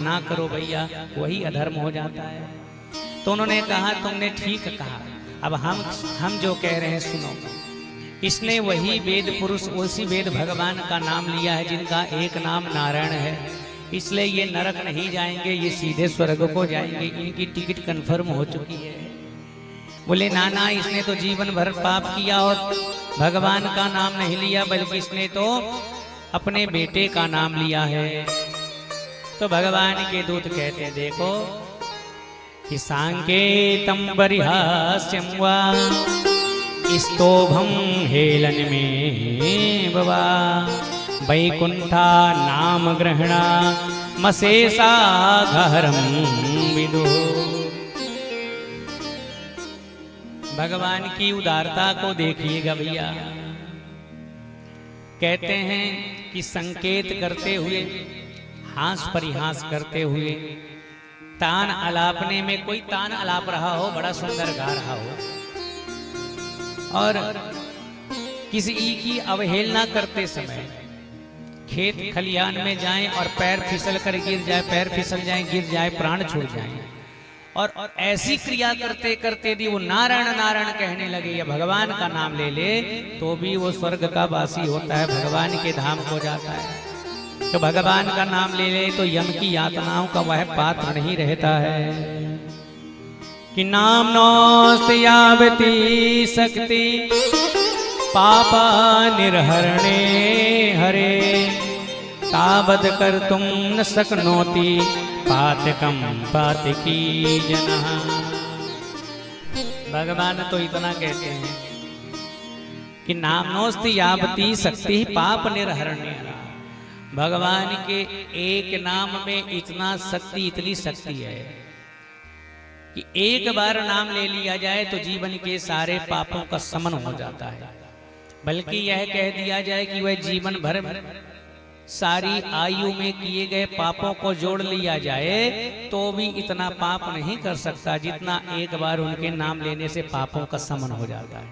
ना करो भैया, वही अधर्म हो जाता है। तो उन्होंने कहा तुमने ठीक कहा, अब हम जो कह रहे हैं सुनो। इसने वही वेद पुरुष, उसी वेद भगवान का नाम लिया है जिनका एक नाम नारायण है, इसलिए ये नरक नहीं जाएंगे, ये सीधे स्वर्ग को जाएंगे, इनकी टिकट कंफर्म हो चुकी है। बोले ना ना, इसने तो जीवन भर पाप किया और भगवान का नाम नहीं लिया, बल्कि इसने तो अपने बेटे का नाम लिया है। तो भगवान के दूत कहते देखो कि सांकेतम परिहास्यम वा स्तोभम हेलन में बवा वैकुंठा नाम ग्रहणा मशेषा घहरम विदु। भगवान की उदारता को देखिएगा भैया। कहते हैं कि संकेत करते हुए, हास परिहास करते हुए, तान अलापने में, कोई तान अलाप रहा हो, बड़ा सुंदर गा रहा हो, और किसी की अवहेलना करते समय खेत खलिहान में जाएं और पैर फिसल कर गिर जाए, पैर फिसल जाए, गिर जाए, प्राण छूट जाए, और ऐसी क्रिया करते करते यदि वो नारायण नारायण कहने लगे या भगवान का नाम ले ले, तो भी वो स्वर्ग का वासी होता है, भगवान के धाम को जाता है। तो भगवान का नाम ले ले तो यम की यातनाओं का वह पात्र नहीं रहता है। कि नाम नोस्त्यावती शक्ति पापा निर्हरणे हरे तावद कर तुम न सकनोति पातकम पातकी जनः। भगवान तो इतना कहते हैं कि नामनोस्ति यावती शक्ति पाप निर्हरणे। भगवान के एक नाम में इतना शक्ति, इतनी शक्ति है कि एक बार नाम ले लिया जाए तो जीवन के सारे पापों का शमन हो जाता है। बल्कि यह कह दिया जाए कि वह जीवन भर सारी आयु में किए गए पापों को जोड़ लिया जाए तो भी इतना पाप नहीं कर सकता जितना एक बार उनके नाम लेने से पापों का शमन हो जाता है।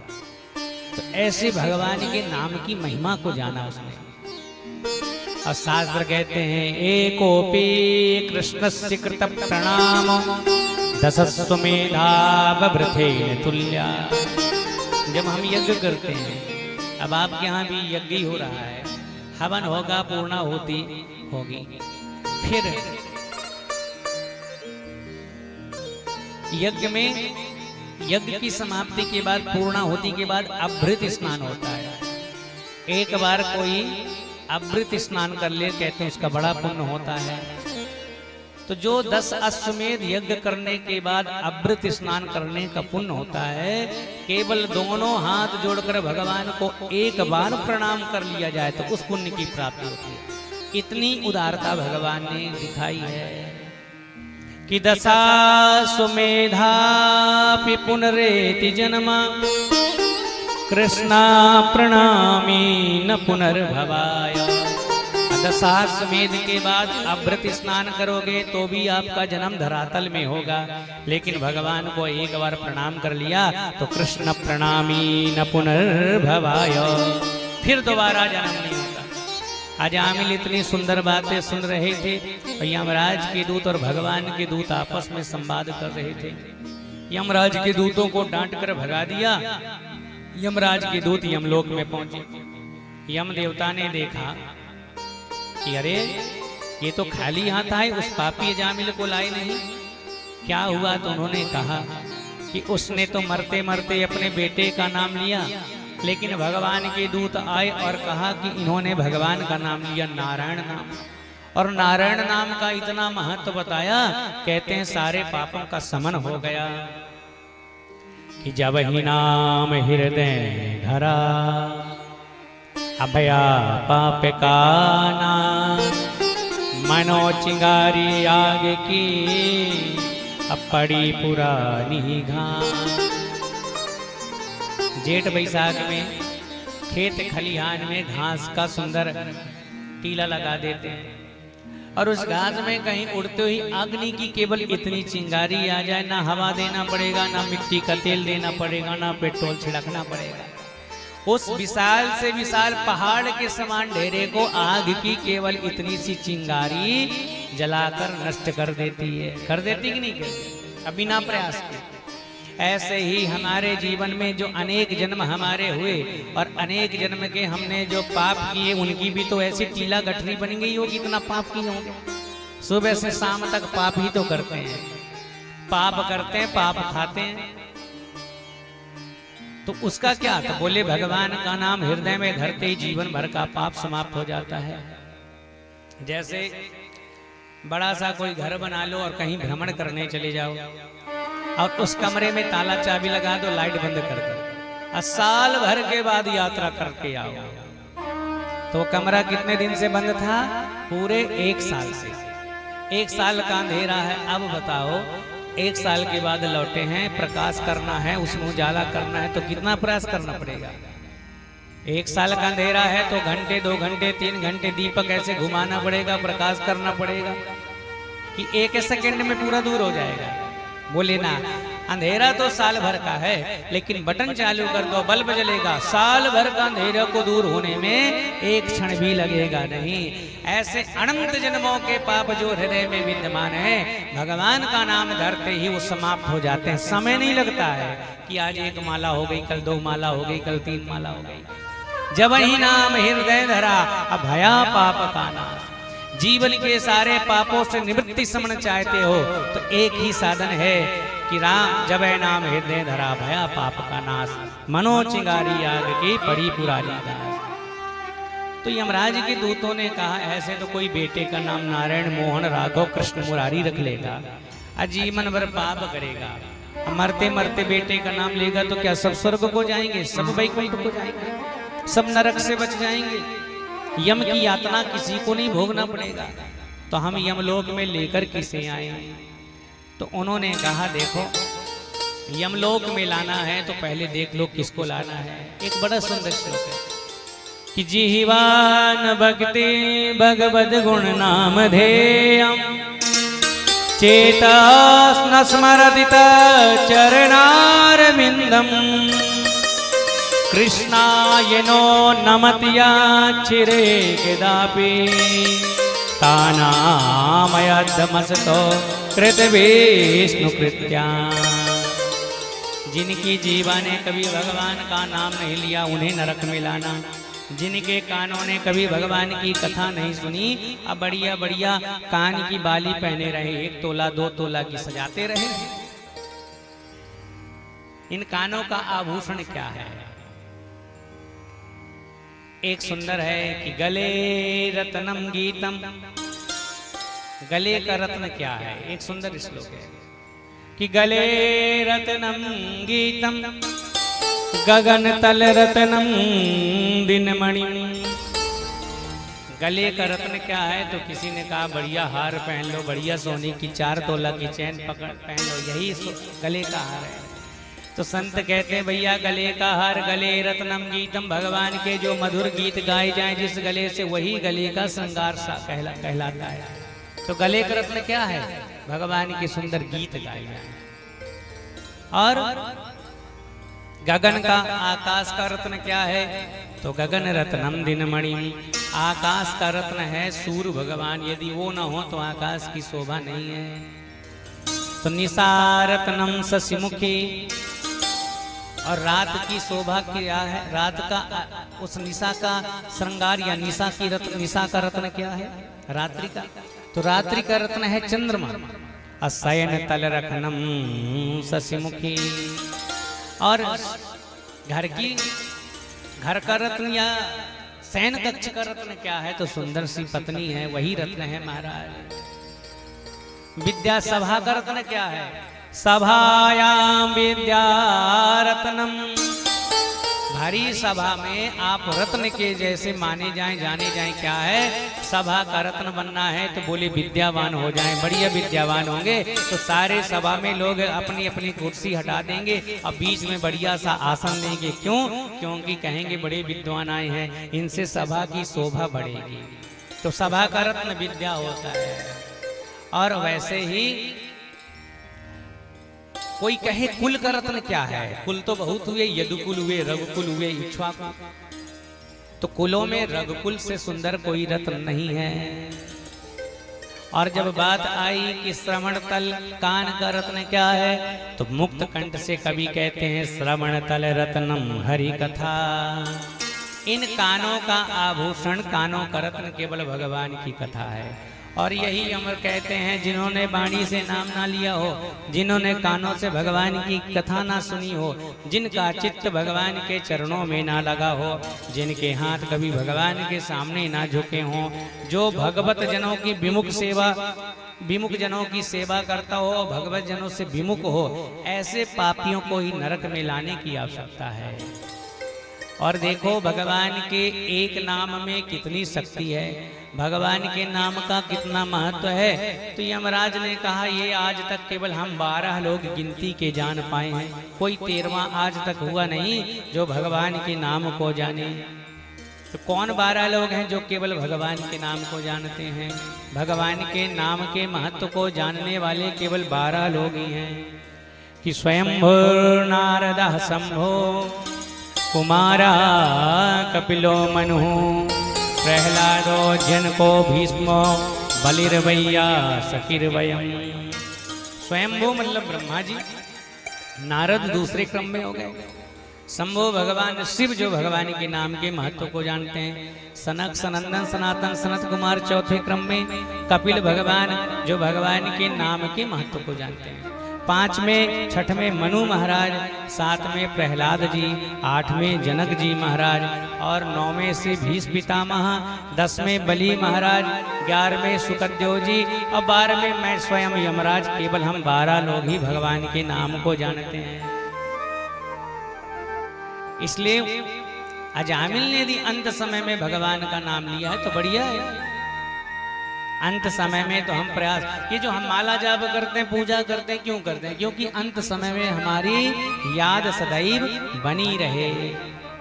तो ऐसे भगवान के नाम की महिमा को जाना उसने। और शास्त्र कहते हैं एकोपी कृष्णस्य कृत प्रणाम दशस्वमेधा बभृतेन तुल्या। जब हम यज्ञ करते हैं, अब आपके यहाँ भी यज्ञ ही हो रहा है, हवन होगा, पूर्णा होती होगी, फिर यज्ञ में, यज्ञ की समाप्ति के बाद, पूर्णा होती के बाद अभृत स्नान होता है। एक बार कोई अभृत स्नान कर ले, कहते हैं उसका बड़ा पुण्य होता है। तो जो 10 अश्वमेध यज्ञ करने के बाद अभृत स्नान करने का पुण्य होता है, केवल दोनों हाथ जोड़कर भगवान को एक बार प्रणाम कर लिया जाए तो उस पुण्य की प्राप्ति होती है। इतनी उदारता भगवान ने दिखाई है कि दशाश्वमेधा पुनरेति जन्मा कृष्णा प्रणामी न पुनर्भवाय। दशाश्वमेध के बाद अभृत स्नान करोगे तो भी आपका जन्म धरातल में होगा, लेकिन भगवान को एक बार प्रणाम कर लिया तो कृष्ण प्रणामी न पुनर्भवाय, फिर दोबारा जन्म नहीं होता। अजामिल इतनी सुंदर बातें सुन रहे थे, यमराज के दूत और भगवान के दूत आपस में संवाद कर रहे थे। यमराज के दूतों को डांट कर भगा दिया। यमराज के दूत यमलोक में पहुंचे। यम देवता ने देखा कि अरे ये तो खाली हाथ आए, उस पापी अजामिल को लाए नहीं, क्या हुआ? तो उन्होंने कहा कि उसने तो मरते मरते अपने बेटे का नाम लिया, लेकिन भगवान के दूत आए और कहा कि इन्होंने भगवान का नाम लिया, नारायण नाम, और नारायण नाम का इतना महत्व बताया, कहते हैं सारे पापों का शमन हो गया। कि जब ही नाम हृदय धरा अभया पाप का नाश, मनो चिंगारी आग की अब पड़ी पुरानी घास। जेठ बैसाख में खेत खलिहान में घास का सुंदर टीला लगा देते हैं, और उस घास में कहीं उड़ते हुई अग्नि की केवल इतनी चिंगारी आ जाए, ना हवा देना पड़ेगा, ना मिट्टी का तेल देना पड़ेगा, ना पेट्रोल छिड़कना पड़ेगा, उस विशाल से विशाल पहाड़ के समान ढेरे को आग की केवल इतनी सी चिंगारी जलाकर नष्ट कर देती है। कर देती कि नहीं करती? अब बिना प्रयास के। ऐसे ही हमारे जीवन में जो अनेक जन्म हमारे हुए और अनेक जन्म के हमने जो पाप किए, उनकी भी तो ऐसी टीला गठरी बन गई होगी, इतना पाप किए होंगे। सुबह से शाम तक पाप ही तो करते हैं, पाप करते हैं, पाप खाते हैं। तो उसका क्या? तो बोले भगवान का नाम हृदय में धरते ही जीवन भर का पाप समाप्त हो जाता है। जैसे बड़ा सा कोई घर बना लो और कहीं भ्रमण करने चले जाओ और उस कमरे में ताला चाबी लगा दो, लाइट बंद कर दो और साल भर के बाद यात्रा करके आओ, तो कमरा कितने दिन से बंद था? पूरे 1 साल से। 1 साल का अंधेरा है। अब बताओ 1 साल के बाद लौटे हैं, प्रकाश करना है, उसमें उजाला करना है, तो कितना प्रयास करना पड़ेगा? 1 साल का अंधेरा है तो घंटे 2 घंटे 3 घंटे दीपक ऐसे घुमाना पड़ेगा, प्रकाश करना पड़ेगा कि 1 सेकंड में पूरा दूर हो जाएगा। बोले ना, अंधेरा तो साल भर का है, लेकिन बटन चालू कर दो, बल्ब जलेगा, साल भर का अंधेरा को दूर होने में 1 क्षण भी लगेगा नहीं। ऐसे अनंत जन्मों के पाप जो हृदय में विद्यमान है, भगवान का नाम धरते ही वो समाप्त हो जाते हैं। समय नहीं लगता है कि आज 1 माला हो गई, कल 2 माला हो गई, कल 3 माला हो गई। जब ही नाम हृदय धरा अभया पाप का नाश। जीवन के सारे पापों से निवृत्ति समझ चाहते हो तो एक ही साधन है कि राम जब नाम हृदय धरा भया पाप का नाश, मनो चिंगारी आग की पड़ी पुरानी दास। तो यमराज के दूतों ने कहा, ऐसे तो कोई बेटे का नाम नारायण मोहन राघव कृष्ण मुरारी रख लेगा, आजीवन भर पाप करेगा, मरते मरते बेटे का नाम लेगा तो क्या सब स्वर्ग को जाएंगे, सब वैकुंठ को जाएंगे, सब नरक से बच जाएंगे, यम की यातना किसी को नहीं भोगना पड़ेगा, तो हम यमलोक में लेकर किसे आए? तो उन्होंने कहा, देखो यमलोक में लाना है तो पहले देख लो किसको लाना है। एक बड़ा सुंदर श्लोक है कि जिह्वान भक्ति भगवद गुण नाम धेयम् चेतस न स्मरति चरणारविन्दम् कृष्णाय नो नमत्याचिरे कदापि तानामयद्धमसतो कृत विष्णु कृत्या। जिनकी जीवा ने कभी भगवान का नाम नहीं लिया उन्हें नरक में लाना, जिनके कानों ने कभी भगवान की कथा नहीं सुनी, अब बढ़िया बढ़िया कान की बाली पहने रहे, 1 तोला 2 तोला की सजाते रहे। इन कानों का आभूषण क्या है? एक सुंदर है कि गले रत्नम गीतम। गले का रत्न क्या है? एक सुंदर श्लोक है कि गले रत्नम गीतम गगन तल रत्नम दिनमणि। गले का रत्न क्या है? तो किसी ने कहा बढ़िया हार पहन लो, बढ़िया सोने की 4 तोला की चैन पहन लो, यही गले का हार है। तो संत कहते हैं भैया गले का हार, गले रत्नम गीतम, भगवान के जो मधुर गीत गाए जाएं जिस गले से, वही गले का श्रृंगार कहलाता है। तो गले का रत्न क्या है? भगवान के सुंदर गीत गाए जाएं। और गगन का आकाश का रत्न क्या है? तो गगन रत्नम दिनमणि, आकाश का रत्न है सूर्य भगवान, यदि वो न हो तो आकाश की शोभा नहीं है। तो निशा रत्नम शशिमुखी, और रात की शोभा क्या है? रात का उस निशा का श्रृंगार या निशा का रत्न क्या है? रात्रि का। तो रात्रि का रत्न है चंद्रमा। अशयन तल रखनम शशिमुखी। और घर का रत्न या शयन कक्ष का रत्न क्या है? तो सुंदर सी पत्नी है, वही रत्न है महाराज। विद्या सभा का रत्न क्या है? सभायाम विद्या रत्नम। भारी सभा में आप रत्न के जैसे माने जाएं, जाने जाएं। क्या है? सभा का रत्न बनना है तो बोले विद्यावान हो जाएं, बढ़िया विद्यावान होंगे तो सारे सभा में लोग अपनी अपनी कुर्सी हटा देंगे और बीच में बढ़िया सा आसन देंगे। क्यों? क्योंकि कहेंगे बड़े विद्वान आए हैं, इनसे सभा की शोभा बढ़ेगी। तो सभा का रत्न विद्या होता है। और वैसे ही कोई कहे कुल का रत्न क्या है? कुल तो बहुत हुए, यदुकुल हुए, रघुकुल हुए, इक्ष्वाकुल। तो कुलों में रघुकुल से सुंदर कोई रत्न नहीं है। और जब बात आई कि श्रवण तल कान का रत्न क्या है, तो मुक्त कंठ से कवि कहते हैं श्रवण तल रत्नम हरि कथा। इन कानों का आभूषण, कानों का रत्न केवल भगवान की कथा है। और यही अमर कहते हैं, जिन्होंने वाणी से नाम ना लिया हो, जिन्होंने कानों से भगवान की कथा ना सुनी हो, जिनका चित्त भगवान के चरणों में ना लगा हो, जिनके हाथ कभी भगवान के सामने ना झुके हों, जो भगवत जनों की विमुख जनों की सेवा करता हो, भगवत जनों से विमुख हो, ऐसे पापियों को ही नरक में लाने की आवश्यकता है। और देखो भगवान के एक नाम में कितनी शक्ति है, भगवान के नाम का कितना महत्व है। तो यमराज ने कहा ये आज तक केवल हम 12 लोग गिनती के जान पाए हैं, कोई 13वां आज तक हुआ नहीं जो भगवान के नाम को जाने। तो कौन 12 लोग हैं जो केवल भगवान के नाम को जानते हैं? भगवान के नाम के महत्व को जानने वाले केवल 12 लोग ही हैं। कि स्वयंभू नारद शंभो कुमारा कपिलो मनु प्रहलादो जनको भीष्मो बलिर्वैया सकिर्वयम्। स्वयंभू मतलब ब्रह्मा जी, नारद दूसरे क्रम में हो गए, शंभो भगवान शिव जो भगवान के नाम के महत्व को जानते हैं, सनक सनंदन सनातन सनत कुमार चौथे क्रम में, कपिल भगवान जो भगवान के नाम के महत्व को जानते हैं, 5वें 6वें मनु महाराज, 7वें प्रहलाद जी, 8वें जनक जी महाराज, और 9वें से भीष्म पितामह, 10वें बलि महाराज, 11वें सुकदेव जी, और 12वें मैं स्वयं यमराज। केवल हम 12 लोग ही भगवान के नाम को जानते हैं। इसलिए अजामिल ने यदि अंत समय में भगवान का नाम लिया है तो बढ़िया है। अंत समय में तो हम प्रयास, ये जो हम माला जाप करते हैं, पूजा करते हैं, क्यों करते हैं? क्योंकि अंत समय में हमारी याद सदैव बनी रहे,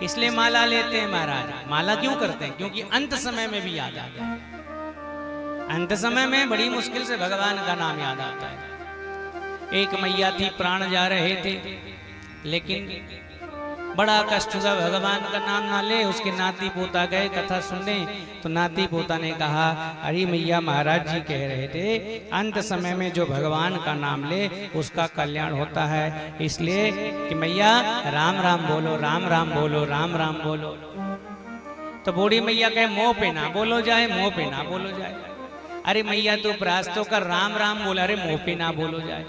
इसलिए माला लेते हैं महाराज। माला क्यों करते हैं? क्योंकि अंत समय में भी याद आ जाए। अंत समय में बड़ी मुश्किल से भगवान का नाम याद आता है। एक मैया थी, प्राण जा रहे थे, लेकिन बड़ा कष्ट हुआ, भगवान का नाम ना ले। उसके नाती पोता गए कथा सुनने, तो नाती पोता ने कहा अरे मैया महाराज जी कह रहे थे अंत समय में जो भगवान का नाम ले उसका कल्याण होता है, इसलिए कि मैया राम राम बोलो, राम राम बोलो, राम राम बोलो। तो बूढ़ी मैया कहे मुंह पे ना बोलो जाए, मुंह पे ना बोलो जाए। अरे मैया तू प्रयास तो कर, राम राम बोला, अरे मुंह पे ना बोलो जाए।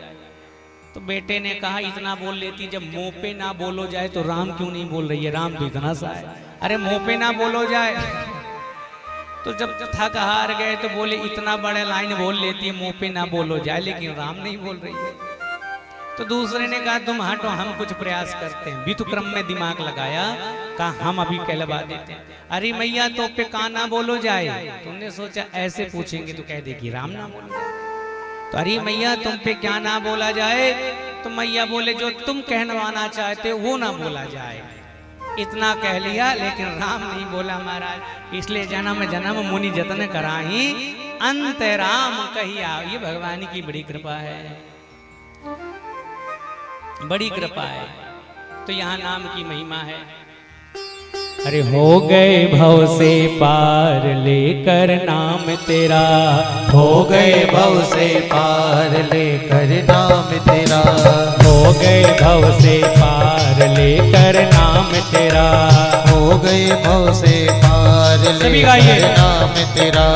तो बेटे ने कहा इतना बोल लेती, जब मुंह पे ना बोलो जाए तो राम क्यों नहीं बोल रही है? राम तो इतना सा है। अरे मुंह पे ना बोलो जाए। तो जब थक हार गए तो बोले इतना बड़ा लाइन बोल लेती है, मुंह पे ना बोलो जाए, लेकिन राम नहीं बोल रही है। तो दूसरे ने कहा तुम हटो, हम कुछ प्रयास करते हैं। वितु क्रम में दिमाग लगाया, कहा हम अभी कहलवा देते हैं। अरे मैया तो पे का ना बोलो जाए। तुमने सोचा ऐसे पूछेंगे तो कह देगी राम ना बोलो जाए। तो अरे मैया तुम पे क्या ना बोला जाए? तो मैया बोले जो तुम कहनवाना चाहते हो वो ना बोला जाए। इतना कह लिया, लेकिन राम नहीं बोला महाराज। इसलिए जन्म जन्म मुनि जतन कराही, अंत राम कहिया। ये भगवान की बड़ी कृपा है, बड़ी कृपा है। तो यहाँ नाम की महिमा है। अरे हो गए भव से पार लेकर नाम तेरा, हो गए भव से पार लेकर नाम तेरा, हो गए भव से पार लेकर नाम तेरा, हो गए भव से पार लेकर नाम तेरा,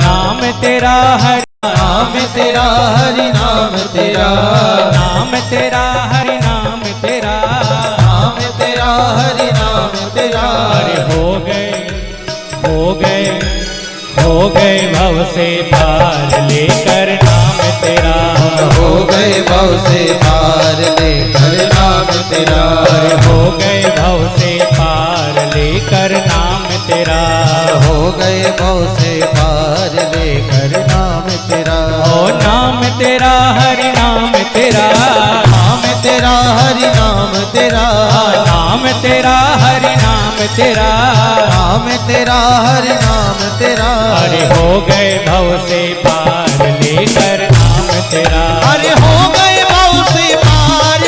नाम तेरा हरि नाम तेरा हरि नाम तेरा, नाम तेरा हरि नाम तेरा, नाम तेरा हरि नाम तेरा। अरे हो गए भव से पार लेकर नाम तेरा, हो गए भव से पार लेकर नाम तेरा, अरे हो गए भव से पार लेकर नाम तेरा, हो गए भव से पार लेकर नाम तेरा। ओ नाम तेरा हरि नाम तेरा, नाम तेरा हरि नाम तेरा, नाम तेरा हरि नाम तेरा, नाम तेरा हरि नाम तेरा। अरे हो गए भव से पार लेकर नाम तेरा, अरे हो गए भव से पार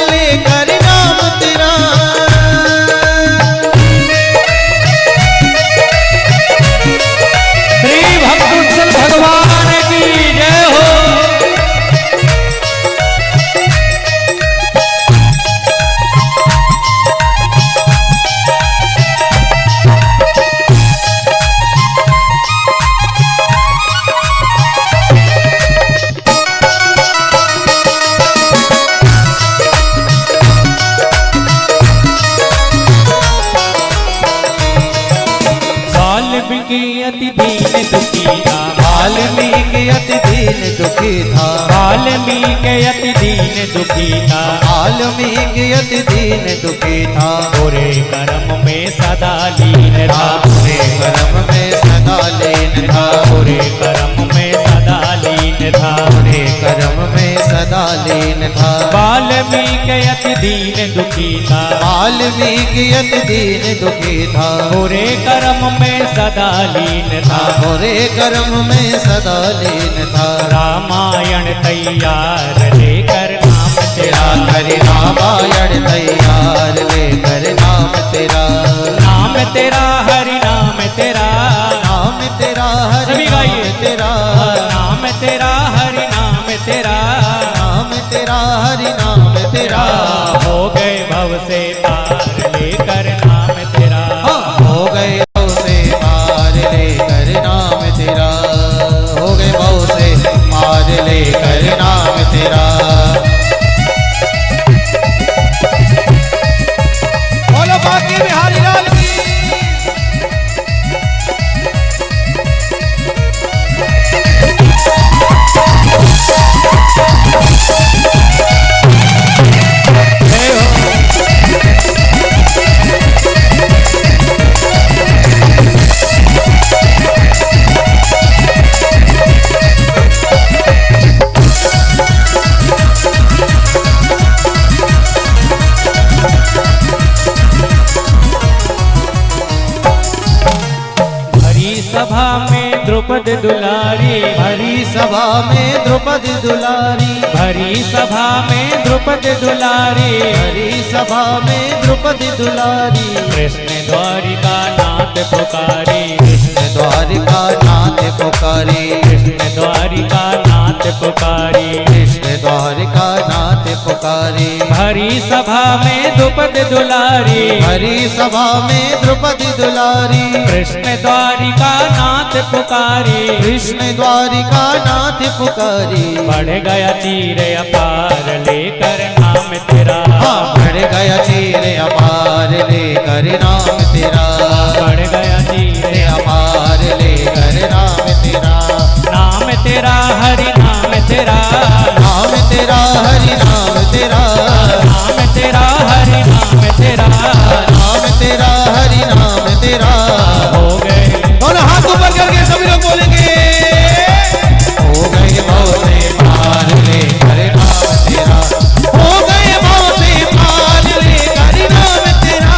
दुखी था। वाल्मीकि अति दीन दुखी था। वाल्मीकि अति दीन दुखी था। वाल्मीकि अति दीन दुखी था। बुरे कर्म में सदा लीन था। बुरे कर्म में सदा लीन था। बुरे कर्म में सदा लीन था। बुरे कर्म में सदा लीन था। वाल्मीकि अति दीन दुखी था। वाल्मीकि अति दीन दुखी था। बुरे कर्म में सदा लीन था। बुरे कर्म में सदा लीन था। रामायण तैयार लेकर नाम तेरा। हरि रामायण तैयार लेकर नाम तेरा। नाम तेरा हरि नाम तेरा। नाम तेरा हरि सभी नाम गाइए। तेरा। नाम तेरा हरि नाम तेरा। नाम तेरा हरि नाम तेरा। हो गए भव से पार लेकर नाम तेरा। हो गए भव से पार लेकर नाम तेरा। हो गए भव से पार लेकर नाम तेरा। बोलो बाकी बिहारी लाल की। सभा में द्रौपदी दुलारी। भरी सभा में द्रौपदी दुलारी। भरी सभा में द्रौपदी दुलारी। भरी सभा में द्रौपदी दुलारी। कृष्ण द्वारिका नाथ पुकारी। कृष्ण द्वारिका नाथ पुकारी। कृष्ण द्वारिका नाथ पुकारी। कृष्ण द्वारिका नाथ पुकारी। भरी सभा में द्रौपदी दुलारी। भरी सभा में द्रौपदी दुलारी। कृष्ण द्वारिका नाथ पुकारी। कृष्ण द्वारिका नाथ पुकारी। बढ़ गया चीर अपार लेकर नाम तेरा। बढ़ गया चीर अपार लेकर नाम तेरा। बढ़ गया चीर अपार लेकर नाम तेरा। नाम तेरा हरि नाम तेरा। नाम तेरा हरि नाम तेरा। नाम तेरा हरि नाम तेरा। नाम तेरा हरि नाम तेरा। हो गए दोनों हाथ ऊपर करके सभी लोग बोलेंगे। हो गए भव से पार लेकर नाम तेरा। हो गए भव से पार लेकर नाम तेरा।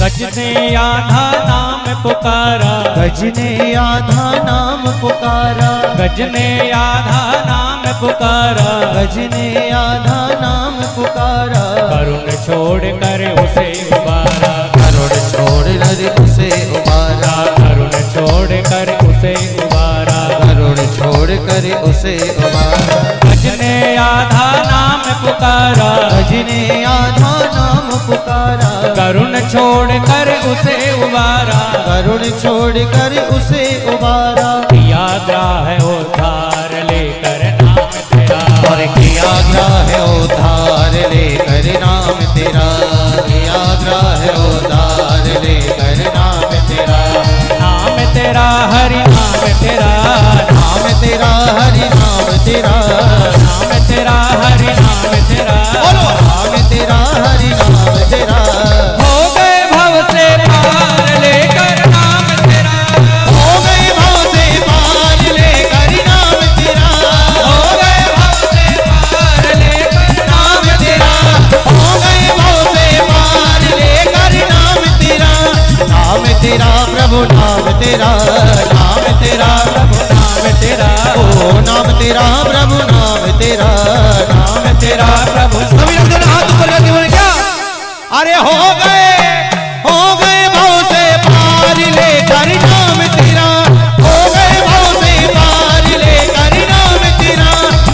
गज ने आधा नाम पुकारा। गज ने आधा नाम पुकारा। गज ने आधा नाम पुकारा। गज ने आधा नाम पुकारा। करुण छोड़ कर उसे उबारा। करुण छोड़ कर उसे उबारा। करुण छोड़ कर उसे उबारा। करुण छोड़ कर उसे उबारा। गज ने आधा नाम पुकारा। गज ने आधा नाम पुकारा। करुण छोड़ कर उसे उबारा। करुण छोड़ कर उसे उबारा। किया ग्राह उद्धार लेकर नाम तेरा। और किया ग्राह उद्धार लेकर नाम तेरा। किया ग्राह उद्धार लेकर नाम तेरा। नाम तेरा हरि नाम तेरा। नाम तेरा हरि नाम तेरा। नाम तेरा हरि नाम तेरा। बोलो नाम तेरा हरि नाम तेरा। हो गए भव से पार लेकर नाम तेरा। हो गए भव से पार लेकर नाम अरे हो गए भव से पार लेकर नाम तेरा, हो गए भव से पार लेकर नाम तेरा,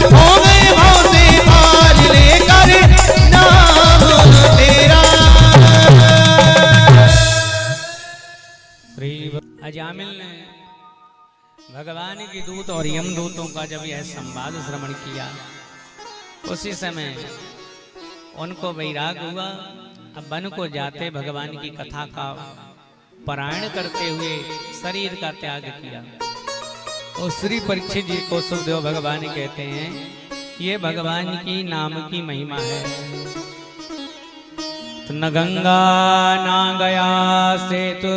हो गए भव से पार लेकर नाम तेरा। श्री अजामिल ने भगवान के दूत और यमदूतों का जब यह संवाद श्रवण किया, उसी समय उनको वैराग हुआ। अब वन को जाते भगवान की कथा का पारायण करते हुए शरीर का त्याग किया। और श्री परीक्षित जी को सुखदेव भगवान कहते हैं, ये भगवान की नाम की महिमा है। तो न गंगा ना गया सेतु,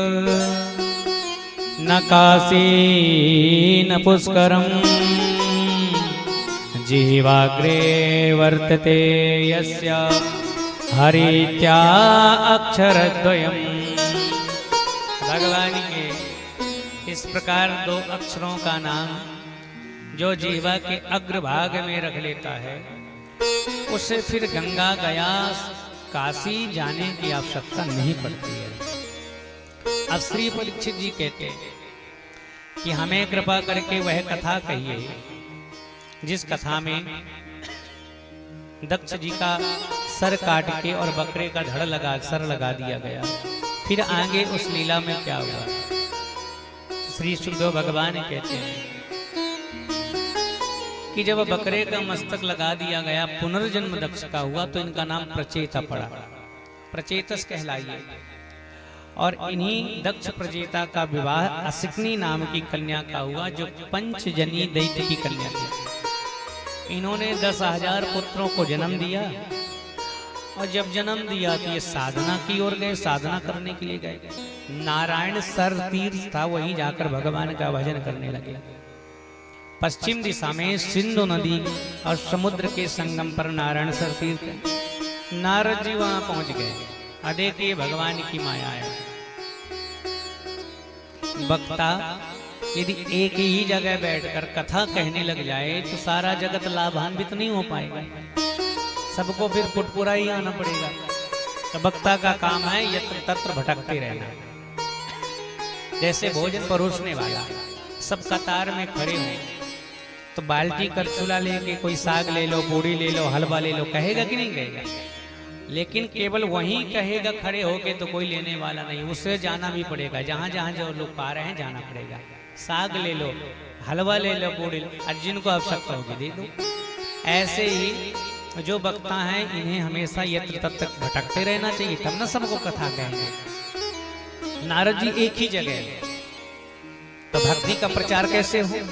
न काशी न पुष्करम, जीवाग्रे वर्तते यस्य हरित्या अक्षरद्वयम्। भगवान के इस प्रकार दो अक्षरों का नाम जो जीवा के अग्रभाग में रख लेता है, उसे फिर गंगा गया काशी जाने की आवश्यकता नहीं पड़ती है। अब श्री परीक्षित जी कहते हैं कि हमें कृपा करके वह कथा कहिए जिस कथा में दक्ष जी का सर काट के और बकरे का सर लगा दिया गया। फिर आगे उस लीला में क्या हुआ? श्री सुखदेव भगवान कहते हैं कि जब बकरे का मस्तक लगा दिया गया, पुनर्जन्म दक्ष का हुआ, तो इनका नाम प्रचेता पड़ा। प्रचेतस कहलाइए। और इन्हीं दक्ष प्रजेता का विवाह असिकनी नाम की कन्या का हुआ, जो पंचजनी दैत्य की कन्या थी। इन्होंने 10,000 पुत्रों को जन्म दिया। और जब जन्म दिया तो ये साधना की ओर गए, साधना करने के लिए गए। नारायण सर तीर्थ था, वहीं जाकर भगवान का भजन करने लगे। पश्चिम दिशा में सिंधु नदी और समुद्र के संगम पर नारायण सर तीर्थ है। नारद जी वहां पहुंच गए। देखिए भगवान की माया है। वक्ता यदि एक ही जगह बैठकर कथा कहने लग जाए तो सारा जगत लाभान्वित नहीं हो पाएगा, सबको फिर पुटपुरा ही आना पड़ेगा। तो वक्ता का काम है यत्र तत्र भटकते रहना। जैसे भोजन परोसने वाला सब कतार में खड़े हों तो बाल्टी करछुला लेके कोई साग ले लो, पूड़ी ले लो, हलवा ले लो, कहेगा कि नहीं कहेगा? लेकिन केवल वहीं कहेगा खड़े होके तो कोई लेने वाला नहीं, उससे जाना भी पड़ेगा। जहां जहां जो लोग पा रहे हैं जाना पड़ेगा। साग ले लो, हलवा ले लो, पूड़ी, और जिनको आवश्यकता होगी दे दो। ऐसे ही जो वक्ता हैं इन्हें हमेशा यत्र तत्र भटकते रहना चाहिए, तब ना सबको कथा कहेंगे। नारद जी एक ही जगह है तो भक्ति का प्रचार कैसे हो?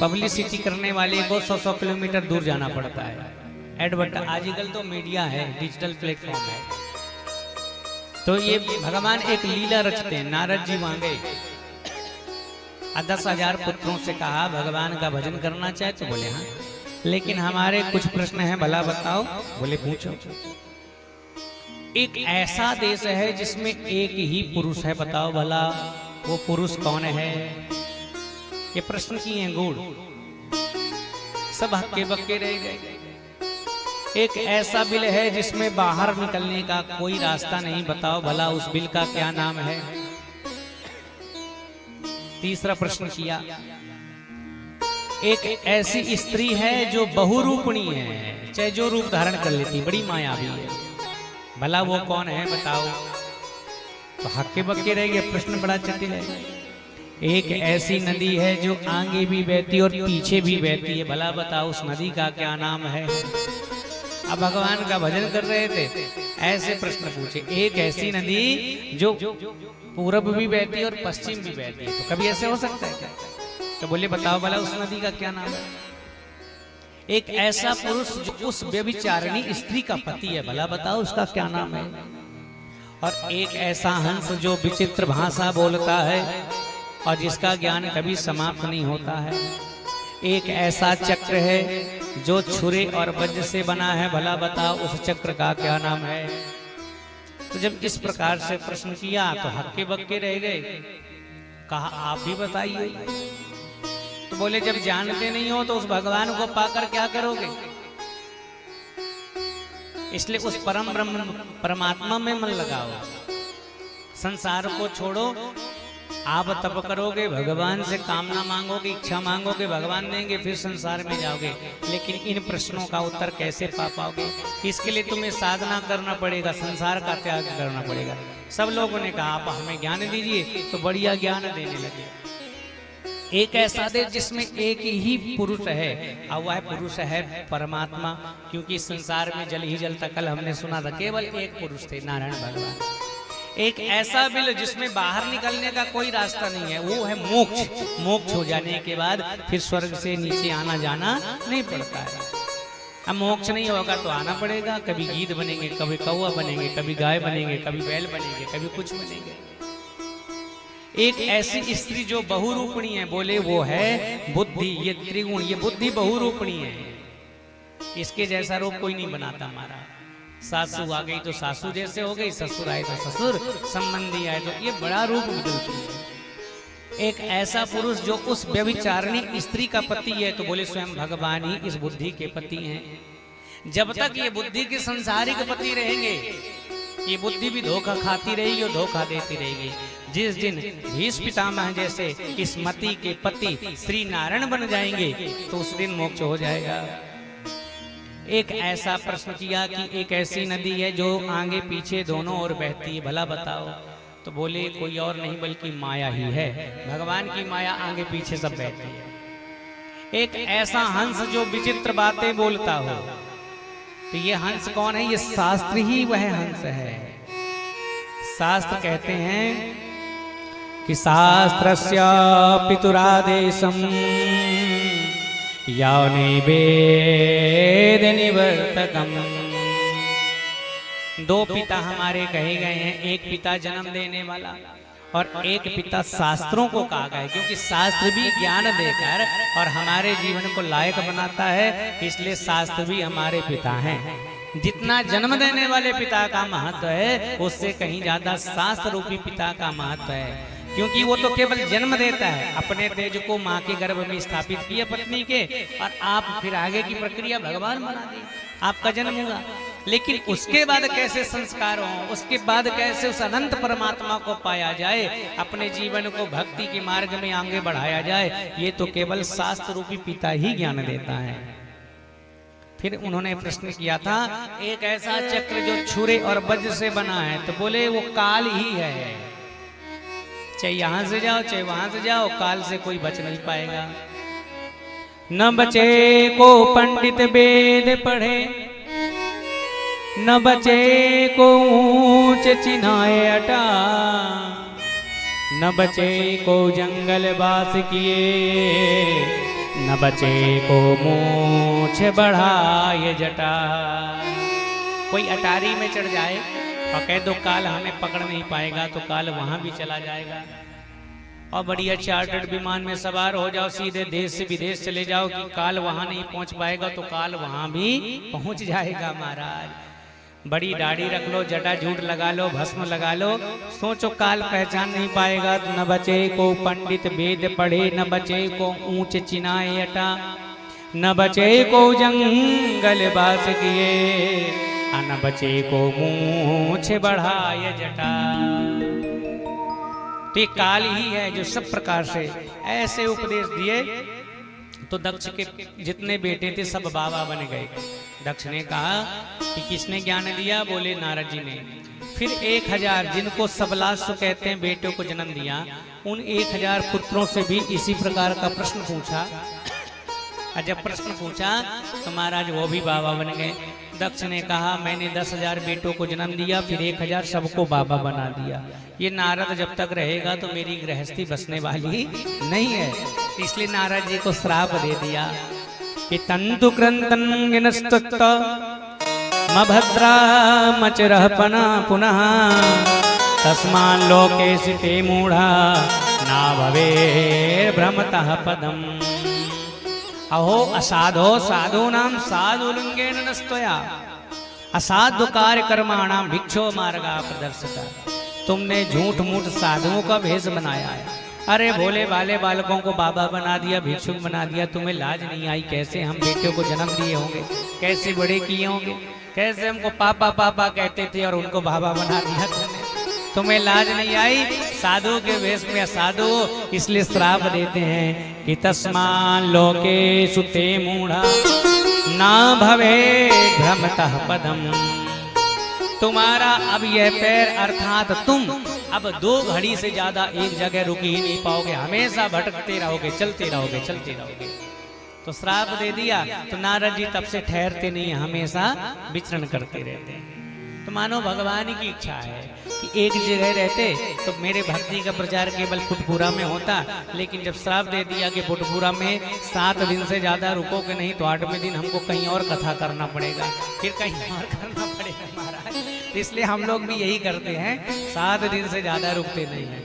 पब्लिसिटी करने वाले को 100-100 किलोमीटर दूर जाना पड़ता है। आजकल तो मीडिया है, डिजिटल प्लेटफॉर्म है। तो ये भगवान एक लीला रचते हैं। नारद जी वहां गए, 10,000 पुत्रों से कहा भगवान का भजन करना चाहे तो बोले हाँ, लेकिन हमारे कुछ प्रश्न हैं, भला बताओ। बोले पूछो। एक ऐसा देश है जिसमें एक ही पुरुष है, बताओ भला वो पुरुष कौन है? ये प्रश्न किए हैं गूढ़। सब हक्के बक्के रह गए। एक ऐसा बिल है जिसमें बाहर निकलने का कोई रास्ता नहीं, बताओ भला उस बिल का क्या नाम है? तीसरा प्रश्न किया, एक ऐसी स्त्री है जो बहुरूपणी है, चाहे जो रूप धारण कर लेती, बड़ी मायावी है, भला वो कौन है बताओ? तो हक्के बक्के रह गए। प्रश्न बड़ा जटिल है। एक ऐसी नदी है जो आगे भी बहती और पीछे भी बहती है, भला बताओ उस नदी का क्या नाम है? अब भगवान का भजन कर रहे थे, ऐसे प्रश्न पूछे। एक ऐसी नदी जो पूरब भी बहती है और पश्चिम भी बहती है, तो कभी ऐसे हो सकता है क्या? तो बोले बताओ भला उस नदी का क्या नाम है? एक ऐसा पुरुष जो उस व्यभिचारिणी स्त्री का पति है, भला बताओ उसका क्या नाम है? और एक ऐसा हंस जो विचित्र भाषा बोलता है और जिसका ज्ञान कभी समाप्त नहीं होता है। एक ऐसा चक्र है जो छुरे और वज्र से बना है, भला बताओ उस चक्र का क्या नाम है? तो जब इस प्रकार से प्रश्न किया तो हक्के बक्के रह गए। कहा आप भी बताइए। तो बोले जब जानते नहीं हो तो उस भगवान को पाकर क्या करोगे? इसलिए उस परम ब्रह्म परमात्मा में मन लगाओ, संसार को छोड़ो। आप तप करोगे, भगवान से कामना मांगोगे, इच्छा मांगोगे, भगवान देंगे, फिर संसार में जाओगे। लेकिन इन प्रश्नों का उत्तर कैसे पा पाओगे? इसके लिए तुम्हें साधना करना पड़ेगा, संसार का त्याग करना पड़ेगा। सब लोगों ने कहा आप हमें ज्ञान दीजिए, तो बढ़िया ज्ञान देने लगे। एक ऐसा देश जिसमें एक ही पुरुष है, और वह पुरुष है परमात्मा। क्योंकि संसार में जल ही जल था, कल हमने सुना था, केवल एक पुरुष थे, नारायण भगवान। एक ऐसा बिल जिसमें बाहर निकलने का कोई रास्ता नहीं है, वो है मोक्ष। मोक्ष हो जाने के बाद फिर स्वर्ग से नीचे आना जाना नहीं पड़ता है। अब मोक्ष नहीं होगा तो आना पड़ेगा, कभी गीद बनेंगे, कभी कौवा बनेंगे, कभी गाय बनेंगे, कभी बैल बनेंगे, कभी कुछ बनेंगे। एक ऐसी स्त्री जो बहुरूपणी है, बोले वो है बुद्धि। ये त्रिगुण, ये बुद्धि बहुरूपणी है, इसके जैसा रूप कोई नहीं बनाता हमारा। सासू आ गई तो सासू जैसे हो गई, ससुर आए तो ससुर, संबंधी आए तो ये बड़ा रूप बदलती है। एक ऐसा पुरुष जो उस व्यभिचारिणी स्त्री का पति है, तो बोले स्वयं भगवान ही इस बुद्धि के पति हैं। जब तक ये बुद्धि के संसारिक पति रहेंगे, ये बुद्धि भी धोखा खाती रहेगी और धोखा देती रहेगी। जिस दिन भीष्म पितामह जैसे इस मति के पति श्री नारायण बन जाएंगे, तो उस दिन मोक्ष हो जाएगा। एक ऐसा प्रश्न किया कि एक ऐसी नदी है जो आगे पीछे दोनों ओर बहती है, भला बताओ। तो बोले कोई और नहीं बल्कि माया ही है, भगवान की माया आगे पीछे सब बहती है। एक ऐसा हंस जो विचित्र बातें बोलता हो, तो ये हंस कौन है? ये शास्त्र ही वह हंस है। शास्त्र कहते हैं कि शास्त्रस्य पितुरादेशम यावने वेद निवर्तकम। दो पिता हमारे कहे गए हैं, एक पिता जन्म देने वाला और एक पिता शास्त्रों को कहा गया है। क्योंकि शास्त्र भी ज्ञान देकर और हमारे जीवन को लायक बनाता है, इसलिए शास्त्र भी हमारे पिता हैं। जितना जन्म देने वाले पिता का महत्व है, उससे कहीं ज्यादा शास्त्र रूपी पिता का महत्व है। क्योंकि वो तो केवल जन्म देता है, अपने तेज को माँ के गर्भ में स्थापित किया पत्नी के, और आप फिर आगे की प्रक्रिया भगवान बना दी, आपका जन्म हुआ। लेकिन उसके बाद कैसे संस्कार हो, उसके बाद कैसे उस अनंत परमात्मा को पाया जाए, अपने जीवन को भक्ति के मार्ग में आगे बढ़ाया जाए, ये तो केवल शास्त्र रूपी पिता ही ज्ञान देता है। फिर उन्होंने प्रश्न किया था, एक ऐसा चक्र जो छुरे और वज्र से बना है, तो बोले वो काल ही है। चाहे यहां से जाओ चाहे वहां से जाओ, काल से कोई बच नहीं पाएगा। न बचे को पंडित वेद पढ़े, न बचे को ऊंच चिन्हाए अटा, न बचे को जंगल वास किए, न बचे को मूछ बढ़ाए जटा। कोई अटारी में चढ़ जाए और कह दो काल हमें पकड़ नहीं पाएगा, तो काल वहां भी चला जाएगा। और बढ़िया चार्टर्ड विमान में सवार हो जाओ, सीधे देश से विदेश चले जाओ कि काल वहां नहीं पहुंच पाएगा, तो काल वहां भी पहुंच जाएगा। महाराज बड़ी दाढ़ी रख लो, जटा झूठ लगा लो, भस्म लगा लो, सोचो काल पहचान नहीं पाएगा। तो न बचे को पंडित वेद पढ़े, न बचे को ऊंच चिनाए अटा, न बचे को जंगल वास किए, न बचे को मूछ बढ़ाए जटा। तो काल ही है जो सब प्रकार से ऐसे उपदेश दिए। तो दक्ष के जितने बेटे थे सब बाबा बन गए। दक्ष ने कहा कि किसने ज्ञान दिया? बोले नारद जी ने। फिर 1000 जिनको सबलासु कहते हैं बेटों को जन्म दिया, उन 1000 पुत्रों से भी इसी प्रकार का प्रश्न पूछा। और जब प्रश्न पूछा तो महाराज वो भी बाबा बन गए। दक्ष ने कहा मैंने 10,000 बेटों को जन्म दिया, फिर 1000 सबको बाबा बना दिया। ये नारद जब तक रहेगा तो मेरी गृहस्थी बसने वाली नहीं है। इसलिए नारद जी को श्राप दे दिया कि तंतु क्रंतन मभद्रा मचरहपना पुनः तस्मान लोके सिते मूढ़ा ना भवे भ्रमतः पदम। अहो असाधो साधूनाम साधुलिंगेन नस्तया असाधु कार्य कर्माणाम भिक्षो मार्गा प्रदर्शिता। तुमने झूठ मूठ साधुओं का भेष बनाया है। अरे भोले भाले बालकों को बाबा बना दिया, भिक्षुक बना दिया। तुम्हें लाज नहीं आई? कैसे हम बेटियों को जन्म दिए होंगे, कैसे बड़े किए होंगे। कैसे हमको पापा पापा कहते थे और उनको बाबा बना दिया तूने। तुम्हें लाज नहीं आई, साधु के वेश में असाधु, इसलिए श्राप देते हैं कि तस्मान लोकेषु ते मूढ़ा ना भवे भ्रमतः पदम। तुम्हारा अब यह पैर अर्थात तुम अब 2 घड़ी से ज्यादा एक जगह रुक ही नहीं पाओगे, हमेशा भटकते रहोगे, चलते रहोगे, चलते रहोगे। तो श्राप दे दिया तो नारद जी तब से ठहरते नहीं, हमेशा विचरण करते रहते हैं। तो मानो भगवान की इच्छा है कि एक जगह रहते तो मेरे भक्ति का प्रचार केवल फुटपुरा में होता, लेकिन जब श्राप दे दिया कि फुटपुरा में 7 दिन से ज्यादा रुकोगे नहीं तो 8वें दिन हमको कहीं और कथा करना पड़ेगा, फिर कहीं और करना पड़ेगा महाराज। तो इसलिए हम लोग भी यही करते हैं, 7 दिन से ज्यादा रुकते नहीं हैं।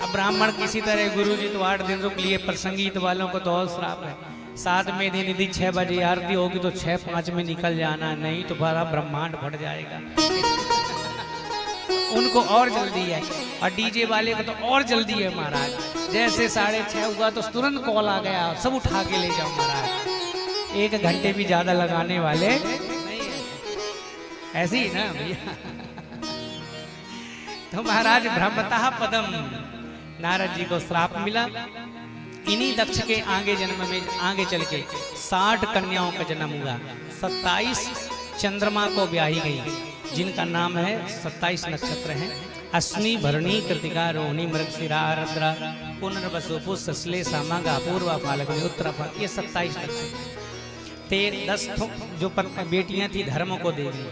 अब ब्राह्मण किसी तरह गुरु जी तो 8 दिन रुक लिए, पर संगीत वालों को तो और श्राप है। 7वें दिन यदि 6 बजे आरती होगी तो 6:05 में निकल जाना, नहीं तो बड़ा ब्रह्मांड फट जाएगा। उनको और जल्दी है, और डीजे वाले को तो और जल्दी है महाराज। जैसे 6:30 हुआ तो तुरंत कॉल आ गया, सब उठा के ले जाओ महाराज। 1 घंटे भी ज्यादा लगाने वाले नहीं है, ऐसे ही ना भैया। तो महाराज भ्रमतः पदम, नारद जी को श्राप मिला। इन्हीं दक्ष के आगे जन्म में आगे चल के 60 कन्याओं का जन्म हुआ। 27 चंद्रमा को ब्याही गई, जिनका नाम है 27 नक्षत्र हैं। अश्विनी, भरणी, कृतिका, रोहिणी, मृगशिरा, आर्द्रा, पुनर्वसु, पुष्य, सामागा, पूर्वा, फाल्गुनी, उत्तराफल, ये 27 नक्षत्र। 10 जो बेटियां थी धर्म को दे गई,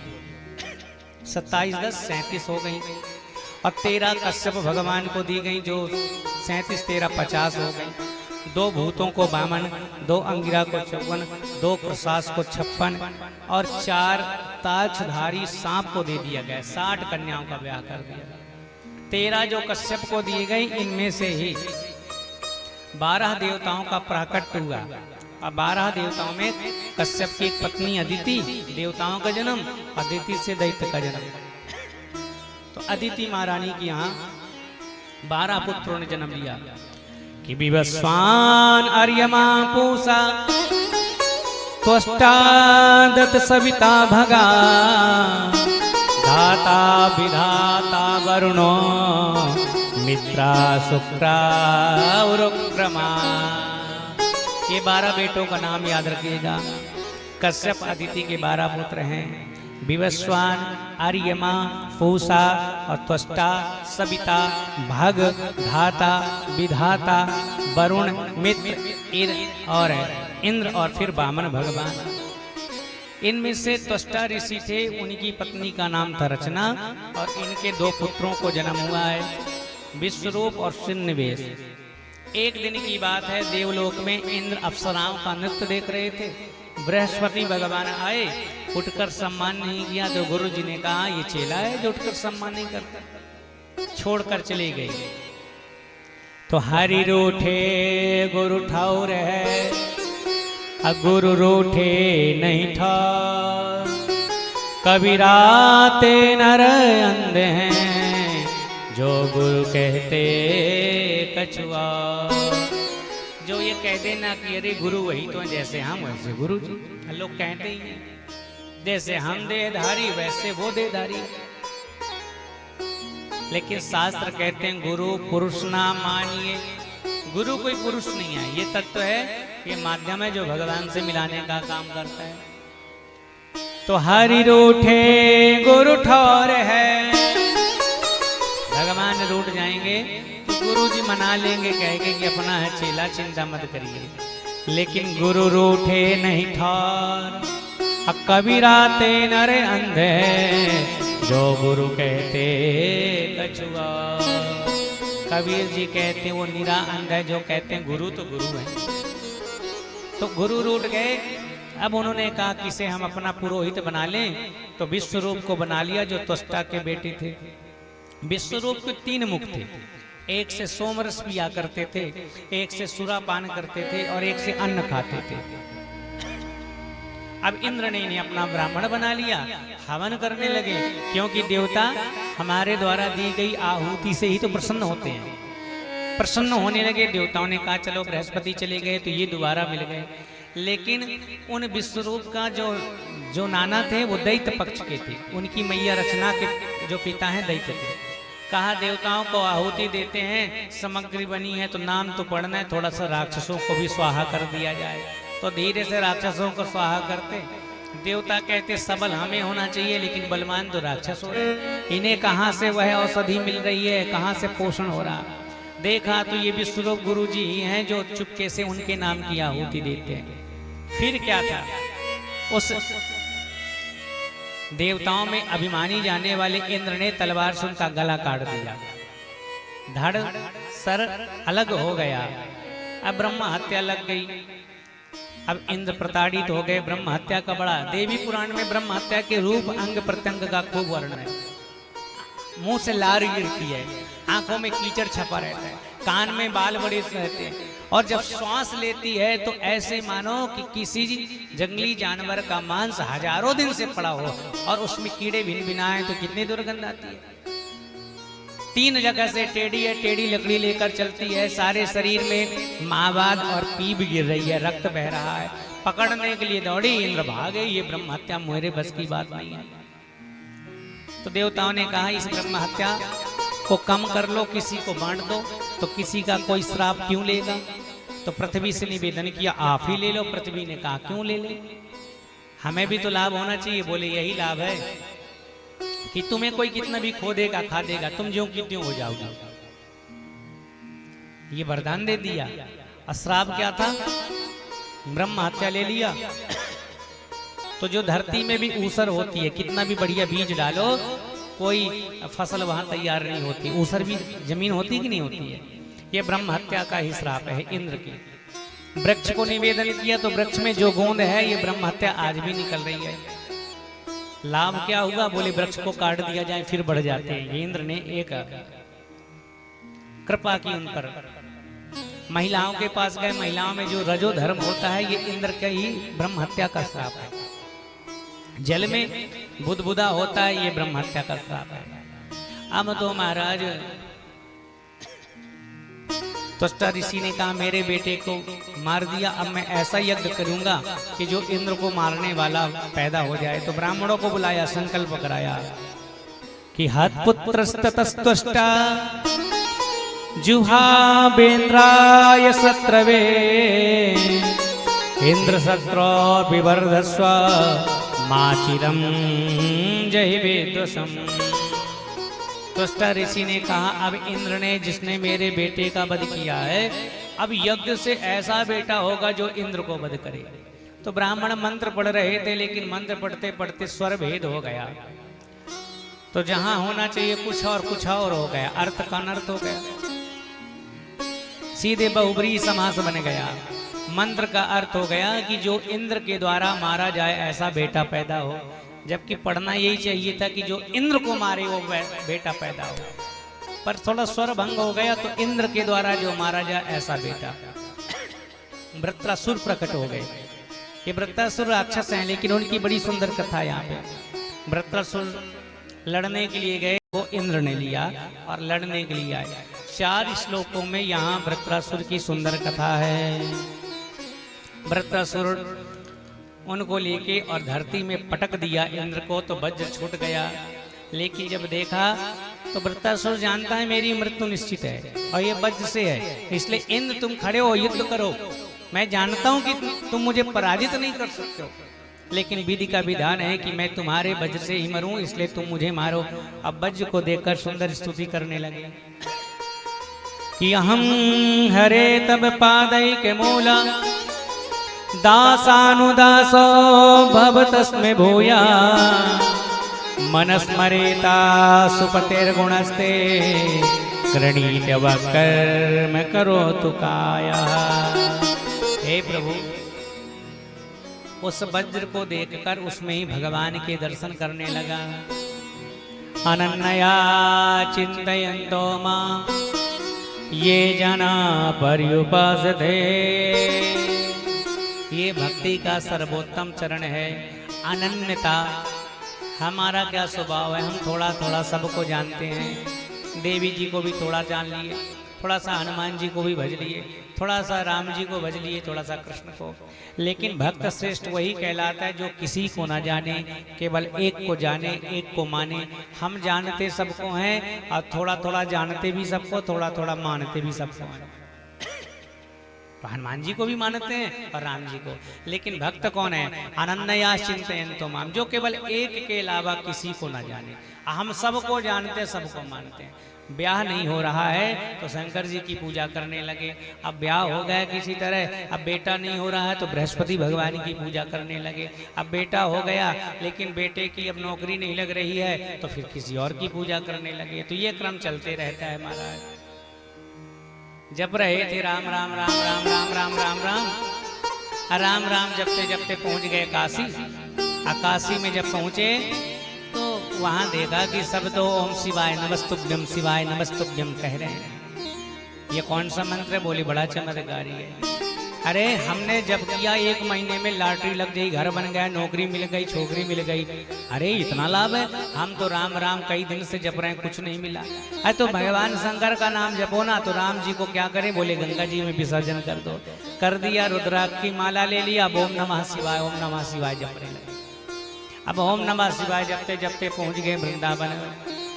27 10 37 हो गई। और 13 कश्यप भगवान को दी गई, जो 37 13 50 हो गई। 2 भूतों को वामन, 2 अंगिरा को 54, 2 प्रशास को 56 और 4 ताक्षधारी सांप को दे दिया गया। 60 कन्याओं का ब्याह कर दिया। 13 जो कश्यप को दी गई, इनमें से ही 12 देवताओं का प्राकट्य हुआ। और 12 देवताओं में कश्यप की एक पत्नी अदिति, देवताओं का जन्म, अदिति से दैत्य का जन्म। तो अदिति महारानी की यहाँ 12 पुत्रों ने जन्म लिया कि विवस्वान अर्यमा पूषा त्वष्टा दत्त सविता भगा धाता विधाता वरुणो मित्रा शुक्रा उरुक्रमा। ये 12 बेटों का नाम याद रखिएगा। कश्यप अदिति के 12 पुत्र हैं, विवस्वान, आर्यमा, पूषा और त्वष्टा, सविता, भग, धाता, विधाता, वरुण, मित्र, और इंद्र और फिर वामन भगवान। इनमें से त्वष्टा ऋषि थे, उनकी पत्नी का नाम था रचना, और इनके 2 पुत्रों को जन्म हुआ है, विश्वरूप और सिन्निवेश। एक दिन की बात है, देवलोक में इंद्र अप्सराओं का नृत्य देख रहे थे। बृहस्पति भगवान आए, उठकर सम्मान नहीं किया तो गुरु जी ने कहा ये चेला है जो उठकर सम्मान नहीं करता, छोड़कर चले गए। तो हरि रूठे गुरु ठाउर है, गुरु रूठे नहीं ठाउर, कबीराते नर अंधे हैं, जो गुरु कहते कछुआ। जो ये कह देना कि अरे गुरु वही तो है, जैसे हम वैसे गुरु जी, लोग कहते ही हैं, जैसे हम देहधारी वैसे वो देहधारी। लेकिन शास्त्र कहते हैं गुरु पुरुष ना मानिए, गुरु कोई पुरुष नहीं है, ये तत्व है, ये माध्यम है जो भगवान से मिलाने का काम करता है। तो हरि रूठे गुरु ठौर है, भगवान रूठ जाएंगे तो गुरु जी मना लेंगे, कहेंगे कि अपना है चेला, चिंता मत करिए। लेकिन गुरु रूठे नहीं ठौर, कबीराते नरे अंधे, जो गुरु कहते कछुआ। कबीर जी कहते वो निरा अंध है, जो कहते हैं गुरु तो गुरु है। तो गुरु रूठ गए। अब उन्होंने कहा किसे हम अपना पुरोहित बना लें, तो विश्वरूप को बना लिया, जो त्वष्टा के बेटे थे। विश्वरूप के 3 मुख थे, एक से सोमरस पिया करते थे, एक से सुरापान करते थे और एक से अन्न खाते थे। अब इंद्र ने इन्हें अपना ब्राह्मण बना लिया, हवन करने लगे, क्योंकि देवता हमारे द्वारा दी गई आहुति से ही तो प्रसन्न होते हैं। प्रसन्न होने लगे, देवताओं ने कहा चलो बृहस्पति चले गए तो ये दोबारा मिल गए। लेकिन उन विश्वरूप का जो नाना थे वो दैत्य पक्ष के थे। उनकी मैया रचना के जो पिता हैं दैत्य थे। कहा देवताओं को आहुति देते हैं, सामग्री बनी है तो नाम तो पढ़ना है, थोड़ा सा राक्षसों को भी स्वाहा कर दिया जाए। तो धीरे से राक्षसों को स्वाहा करते। देवता कहते सबल हमें होना चाहिए, लेकिन बलवान तो राक्षस हो रहे, इन्हें कहाँ से वह औषधि मिल रही है, कहाँ से पोषण हो रहा। देखा तो ये विश्वरूप गुरु जी ही हैं जो चुपके से उनके नाम की आहुति देते हैं। फिर क्या था, उस देवताओं में अभिमानी जाने वाले इंद्र ने तलवार से उनका गला काट दिया, धड़ सर अलग हो गया। अब ब्रह्म हत्या लग गई। अब इंद्र प्रताड़ित हो गए। ब्रह्म हत्या का बड़ा, देवी पुराण में ब्रह्म हत्या के रूप अंग प्रत्यंग का खूब वर्णन है। मुंह से लार गिरती है, आंखों में कीचड़ छपा रहता है, कान में बाल बड़े रहते हैं, और जब श्वास लेती है तो ऐसे मानो कि किसी जंगली जानवर का मांस हजारों दिन से पड़ा हो और उसमें कीड़े भिन भिनाएं तो कितनी दुर्गंध आती है। 3 जगह से टेढ़ी है, टेढ़ी लकड़ी लेकर चलती है, सारे शरीर में मावाद और पीप गिर रही है, रक्त बह रहा है। पकड़ने के लिए दौड़ी, इंद्र भागे। ये ब्रह्म हत्या मेरे बस की बात नहीं है। तो देवताओं ने कहा इस ब्रह्म हत्या को कम कर लो, किसी को बांट दो। तो किसी का कोई श्राप क्यों लेगा। तो पृथ्वी से निवेदन किया आप ही ले लो। पृथ्वी ने कहा क्यों ले ले, हमें भी तो लाभ होना चाहिए। बोले यही लाभ है कि तुम्हें कोई कितना भी खो देगा खा देगा, तुम ज्यों की त्यों हो जाओगे। ये वरदान दे दिया। श्राप क्या था, ब्रह्म हत्या ले लिया। तो जो धरती में भी ऊसर होती है, कितना भी बढ़िया बीज डालो कोई फसल वहां तैयार नहीं होती। ऊसर भी जमीन होती कि नहीं होती है। ये ब्रह्म हत्या का ही श्राप है इंद्र की। वृक्ष को निवेदन किया तो वृक्ष में जो गोंद है, ये ब्रह्म हत्या आज भी निकल रही है। लाभ क्या हुआ, बोले वृक्ष को काट दिया जाए फिर बढ़ जाते हैं। ये इंद्र ने एक कृपा की उन पर। महिलाओं के पास गए, महिलाओं में जो रजो धर्म होता है, ये इंद्र का ही ब्रह्म हत्या का श्राप है। जल में बुदबुदा होता है, ये ब्रह्म हत्या का श्राप है। अब तो महाराज त्वष्टा ऋषि ने कहा मेरे बेटे को मार दिया, अब मैं ऐसा यज्ञ करूंगा कि जो इंद्र को मारने वाला पैदा हो जाए। तो ब्राह्मणों को बुलाया, संकल्प कराया कि हत्पुत्रस्ततस्त्वष्टा जुहाबेन्द्राय सत्रवे इंद्र सत्रो विवर्धस्व माचिरम जय वेद्वसम। त्वष्टा ऋषि ने कहा अब इंद्र ने, जिसने मेरे बेटे का वध किया है, अब यज्ञ से ऐसा बेटा होगा जो इंद्र को वध करे। तो ब्राह्मण मंत्र पढ़ रहे थे, लेकिन मंत्र पढ़ते पढ़ते स्वर भेद हो गया। तो जहां होना चाहिए कुछ और हो गया, अर्थ का अनर्थ हो गया, सीधे बहुब्रीहि समास बन गया। मंत्र का अर्थ हो गया कि जो इंद्र के द्वारा मारा जाए ऐसा बेटा पैदा हो, जबकि पढ़ना यही चाहिए था कि जो इंद्र को मारे वो बेटा पैदा हो। पर थोड़ा स्वर भंग हो गया, तो इंद्र के द्वारा जो मारा जाए ऐसा बेटा। वृत्रासुर प्रकट हो गए। ये वृत्रासुर राक्षस हैं, लेकिन उनकी बड़ी सुंदर कथा यहाँ पे। वृत्रासुर लड़ने के लिए गए, वो इंद्र ने लिया और लड़ने के लिए आए। 4 श्लोकों में यहाँ वृत्रासुर की सुंदर कथा है। वृत्रासुर उनको लेके और धरती में पटक दिया इंद्र को, तो वज्र छूट गया। लेकिन जब देखा तो वृत्रासुर जानता है मेरी मृत्यु निश्चित है और ये वज्र से है, इसलिए इंद्र तुम खड़े हो, युद्ध करो। मैं जानता हूं कि तुम मुझे पराजित नहीं कर सकते हो, लेकिन विधि का विधान है कि मैं तुम्हारे वज्र से ही मरूं, इसलिए तुम मुझे मारो। अब वज्र को देखकर सुंदर स्तुति करने लगे कि अहम हरे तब पादैके मूला दासानुदासो भवतस्मै भूया मनस्मरेता सुपतेर्गुणस्ते कृणीतवकर्म करोतु काया। हे प्रभु, उस वज्र को देखकर उसमें ही भगवान के दर्शन करने लगा। अनन्या चिन्तयन्तो मां ये जना पर्युपासते। ये भक्ति का सर्वोत्तम चरण है। अनन्यता, हमारा क्या स्वभाव है, हम थोड़ा थोड़ा सबको जानते हैं। देवी जी को भी थोड़ा जान लिए, थोड़ा सा हनुमान जी को भी भज लिए, थोड़ा सा राम जी को भज लिए, थोड़ा सा कृष्ण को। लेकिन भक्त श्रेष्ठ वही कहलाता है जो किसी को ना जाने, केवल एक को जाने, एक को माने। हम जानते सबको हैं और थोड़ा थोड़ा जानते भी सबको, थोड़ा थोड़ा मानते भी सबको हैं। तो हनुमान जी को भी मानते हैं और राम जी को। लेकिन भक्त कौन है? अनन्या चिंतयन्तो माम, जो केवल एक के अलावा किसी को ना जाने। हम सबको जानते, सबको मानते हैं। ब्याह नहीं हो रहा है तो शंकर जी की पूजा करने लगे। अब ब्याह हो गया किसी तरह, अब बेटा नहीं हो रहा है तो बृहस्पति भगवान की पूजा करने लगे। अब बेटा हो गया लेकिन बेटे की अब नौकरी नहीं लग रही है तो फिर किसी और की पूजा करने लगे। तो ये क्रम चलते रहता है महाराज। जप रहे थे राम राम राम राम राम राम राम राम राम राम जपते जपते पहुंच गए काशी। काशी में जब पहुंचे तो वहां देखा कि सब तो ओम शिवाय नमस्तुभ्यम शिवाय नमस्तुभ्यम कह रहे हैं। ये कौन सा मंत्र है? बोली बड़ा चमत्कारी है। अरे हमने जब किया 1 महीने में लॉटरी लग गई, घर बन गया, नौकरी मिल गई, छोकरी मिल गई। अरे इतना लाभ है। हम तो राम राम कई दिन से जप रहे हैं, कुछ नहीं मिला। अरे तो भगवान शंकर का नाम जपो ना। तो राम जी को क्या करें? बोले गंगा जी में विसर्जन कर दो। कर दिया, रुद्राक्ष की माला ले लिया, अब ओम नमः शिवाय ओम नमः शिवाय जपने लगे। अब ओम नमः शिवाय जपते जपते पहुंच गए वृंदावन।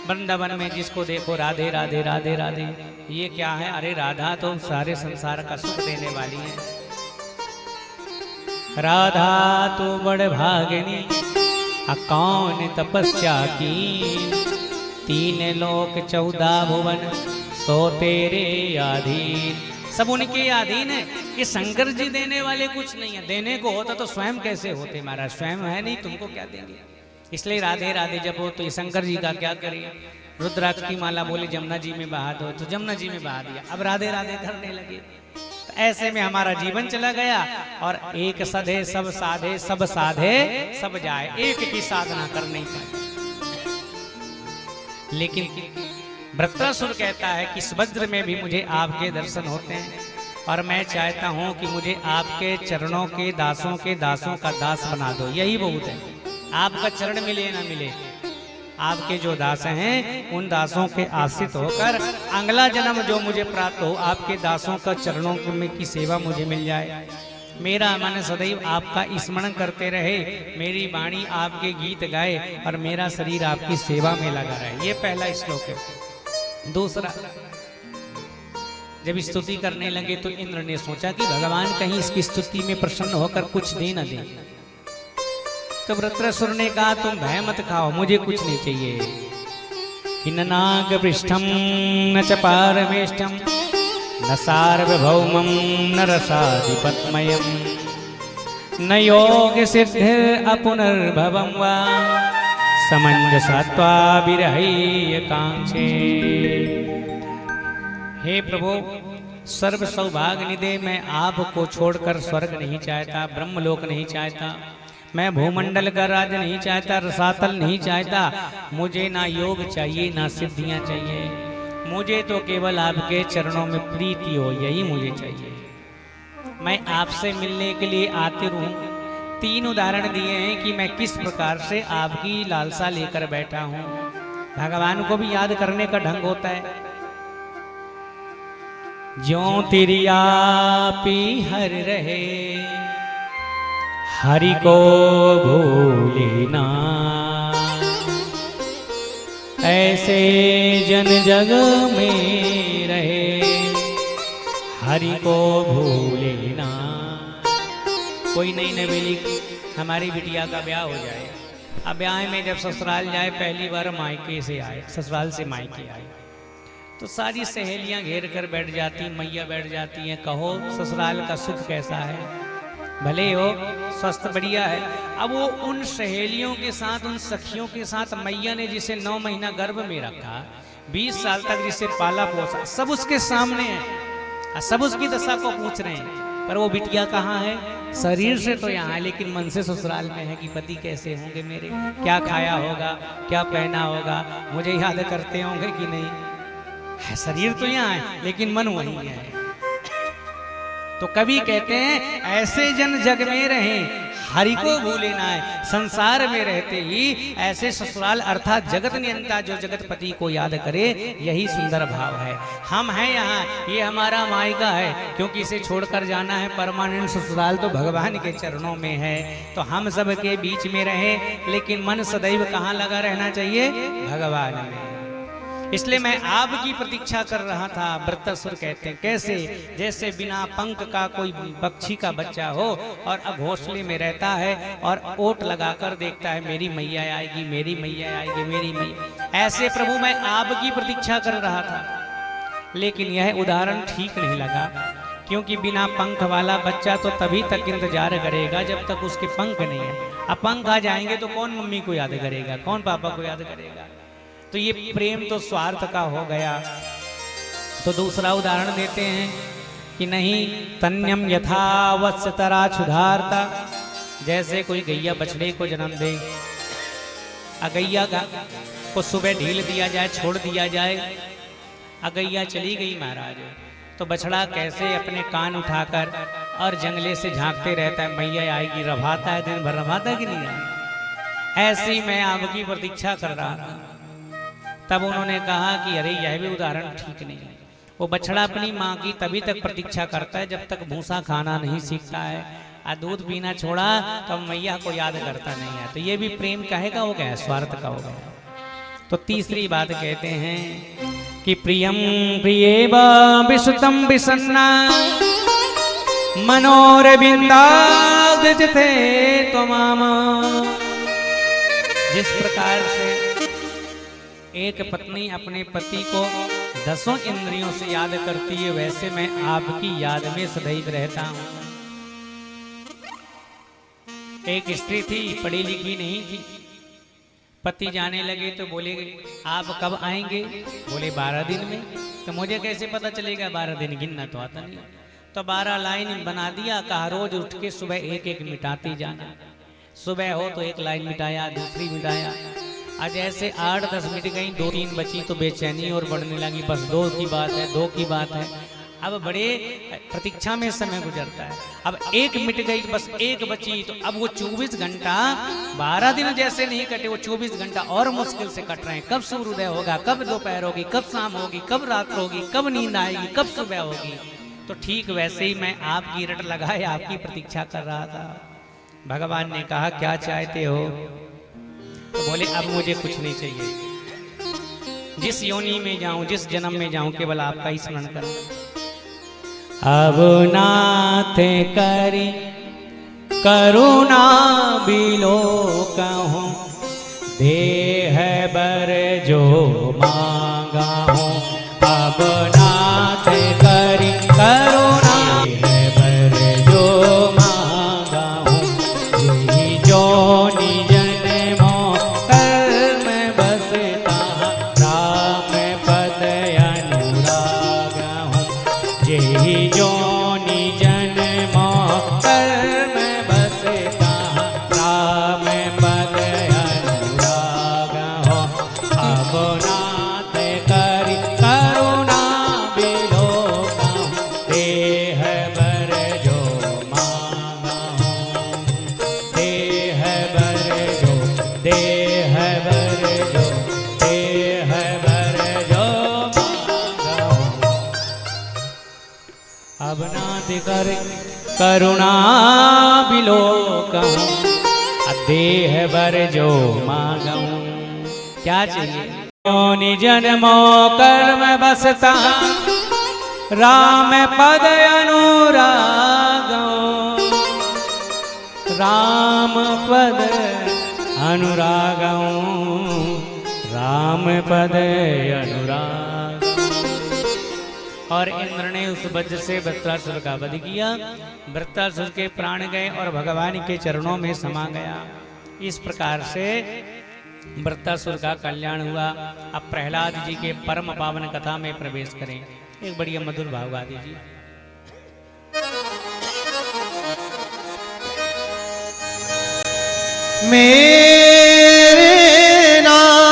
वृंदावन में जिसको देखो राधे राधे राधे राधे। ये क्या है? अरे राधा तो सारे संसार का सुख देने वाली है। राधा तो बड़ भागनी कौन तपस्या की, 3 लोक 14 भुवन सो तेरे अधीन। सब उनके अधीन है। ये शंकर जी देने वाले कुछ नहीं है। देने को होता तो स्वयं कैसे होते महाराज? स्वयं है नहीं, तुमको क्या देंगे? इसलिए राधे राधे जपो। तो ये शंकर जी का क्या करिए? रुद्राक्ष की माला बोले जमुना जी में बहा दो, तो जमुना जी में बहा दिया। अब राधे राधे करने लगे। तो ऐसे में हमारा जीवन चला गया। और एक सधे सब साधे, सब साधे सब जाए, एक की साधना कर नहीं पाए। लेकिन वृत्रासुर कहता है कि इस वज्र में भी मुझे आपके दर्शन होते हैं और मैं चाहता हूं कि मुझे आपके चरणों के दासों का दास बना दो। यही बहुत है। आपका चरण मिले ना मिले, आपके जो दास हैं उन दासों के आश्रित होकर अगला जन्म जो मुझे प्राप्त हो, आपके दासों का चरणों में की सेवा मुझे मिल जाए। मेरा मन सदैव आपका स्मरण करते रहे, मेरी वाणी आपके गीत गाए और मेरा शरीर आपकी सेवा में लगा रहे। ये पहला श्लोक है। दूसरा, जब स्तुति करने लगे तो इंद्र ने सोचा कि भगवान कहीं इसकी स्तुति में प्रसन्न होकर कुछ दे न दे। तो वृत्रासुर ने कहा तुम भय मत खाओ, मुझे कुछ नहीं चाहिए। कि न नाग पृष्ठम न च पारमेष्ठम न सार्वभौमम न रसाधिपत्मयम न योग सिद्धिर अपुनर्भवम वा समंजसत्वा विरहय कांक्षे। हे प्रभु, सर्व सौभाग्य निधे, मैं आपको छोड़कर स्वर्ग नहीं चाहता, ब्रह्मलोक नहीं चाहता, मैं भूमंडल का राज नहीं चाहता, रसातल नहीं चाहता। मुझे ना योग चाहिए ना सिद्धियां चाहिए, मुझे तो केवल आपके चरणों में प्रीति हो, यही मुझे चाहिए। मैं आपसे मिलने के लिए आते रहूं। 3 उदाहरण दिए हैं कि मैं किस प्रकार से आपकी लालसा लेकर बैठा हूं। भगवान को भी याद करने का ढंग होता है। ज्यों तेरी आपी हर रहे, हरि को भूले ना, ऐसे जन जग में रहे, हरि को भूले ना। कोई नई नवेली हमारी बिटिया का ब्याह हो जाए, अब ब्याह में जब ससुराल जाए, पहली बार मायके से आए, ससुराल से मायके आए, तो सारी सहेलियां घेर कर बैठ जाती, मैया बैठ जाती हैं, कहो ससुराल का सुख कैसा है, भले हो, स्वस्थ बढ़िया है। अब वो उन सहेलियों के साथ, उन सखियों के साथ, मैया ने जिसे 9 महीना गर्भ में रखा, 20 साल तक जिसे पाला पोसा, सब उसके सामने है, सब उसकी दशा को पूछ रहे हैं। पर वो बिटिया कहाँ है? शरीर से तो यहाँ है लेकिन मन से ससुराल में है कि पति कैसे होंगे मेरे, क्या खाया होगा, क्या पहना होगा, मुझे याद करते होंगे कि नहीं। है शरीर तो यहाँ है लेकिन मन वहीं है। तो कवि कहते हैं ऐसे जन जग में रहें, हरि को भूले ना है। संसार में रहते ही ऐसे ससुराल अर्थात जगत नियंता जो जगतपति को याद करे, यही सुंदर भाव है। हम हैं यहाँ, ये हमारा मायका है, क्योंकि इसे छोड़कर जाना है। परमानेंट ससुराल तो भगवान के चरणों में है। तो हम सब के बीच में रहे, लेकिन मन सदैव कहाँ लगा रहना चाहिए? भगवान में। इसलिए मैं आपकी प्रतीक्षा कर रहा था। वृत्तासुर कहते हैं कैसे? जैसे बिना पंख का कोई पक्षी का बच्चा हो और घोंसले में रहता है और ओट लगाकर देखता है मेरी मैया आएगी, मेरी मैया आएगी, मेरी मैया। ऐसे प्रभु मैं आपकी प्रतीक्षा कर रहा था, लेकिन यह उदाहरण ठीक नहीं लगा, क्योंकि बिना पंख वाला बच्चा तो तभी तक इंतजार करेगा जब तक उसके पंख नहीं है। अब पंख आ जाएंगे तो कौन मम्मी को याद करेगा, कौन पापा को याद करेगा? तो ये प्रेम तो स्वार्थ का हो गया। तो दूसरा उदाहरण देते हैं कि नहीं, तन्यम यथा वत्सतरा क्षुधारता। जैसे कोई गैया बछड़े को जन्म दे, गैया को सुबह ढील दिया जाए, छोड़ दिया जाए, गैया चली गई महाराज, तो बछड़ा कैसे अपने कान उठाकर और जंगले से झांकते रहता है, मैया आएगी, रभाता है, दिन भर रभाता कि नहीं? ऐसी मैं आपकी प्रतीक्षा कर रहा था। तब उन्होंने कहा कि अरे यह भी उदाहरण ठीक नहीं है। वो बछड़ा अपनी माँ की तभी तक प्रतीक्षा करता है जब तक भूसा खाना नहीं सीखता है, और दूध पीना छोड़ा तो मैया को याद करता नहीं है। तो ये भी प्रेम कहेगा वो क्या है? स्वार्थ का होगा। तो तीसरी बात कहते हैं कि प्रियम प्रियेव विसुतम विसन्ना मनोरविंदादिते त्वमामा। जिस प्रकार से एक पत्नी अपने पति को 10 इंद्रियों से याद करती है, वैसे मैं आपकी याद में सदैव रहता हूं। एक स्त्री थी, पढ़ी लिखी नहीं थी। पति जाने लगे तो बोले आप कब आएंगे? बोले 12 दिन में। तो मुझे कैसे पता चलेगा 12 दिन? गिनना तो आता नहीं। तो 12 लाइन बना दिया, कहा रोज उठ के सुबह एक एक मिटाती जाना। सुबह हो तो एक लाइन मिटाया, दूसरी मिटाया। आज ऐसे 8-10 मिट गई, 2-3 बची तो बेचैनी और बढ़ने लगी। बस 2 की बात है, 2 की बात है। अब बड़े प्रतीक्षा में समय गुजरता है। अब 1 मिट गई, बस 1 बची, तो अब वो 24 घंटा, 12 दिन जैसे नहीं कटे, वो 24 घंटा और मुश्किल से कट रहे हैं। कब सूर्योदय होगा, कब दोपहर होगी, कब शाम होगी, कब रात होगी, कब नींद आएगी, कब सुबह होगी। तो ठीक वैसे ही मैं आपकी रट लगाए आपकी प्रतीक्षा कर रहा था। भगवान ने कहा क्या चाहते हो? तो बोले अब मुझे कुछ नहीं चाहिए। जिस योनि में जाऊं, जिस जन्म में जाऊं, केवल आपका ही स्मरण करूं। अब नाथ करी करुणा बिलो कहूं, देह बर जो मांगा हूं। अब नाथ करी करुणा, देह बर जो मांगा हूं। यही जोनि करुणा बिलोकम, देह बर जो मांगूं। क्या चाहिए? योनि जन्मो कर्म बसता, राम पद अनुरागो। राम पद अनुरागो, राम पद अनुराग। और इंद्र ने उस वज्र से वृत्रासुर का वध किया। वृत्रासुर के प्राण गए और भगवान के चरणों में समा गया। इस प्रकार से वृत्रासुर का कल्याण हुआ। अब प्रहलाद जी के परम पावन कथा में प्रवेश करें। एक बढ़िया मधुर भाव गा दीजिए। मेरे नाम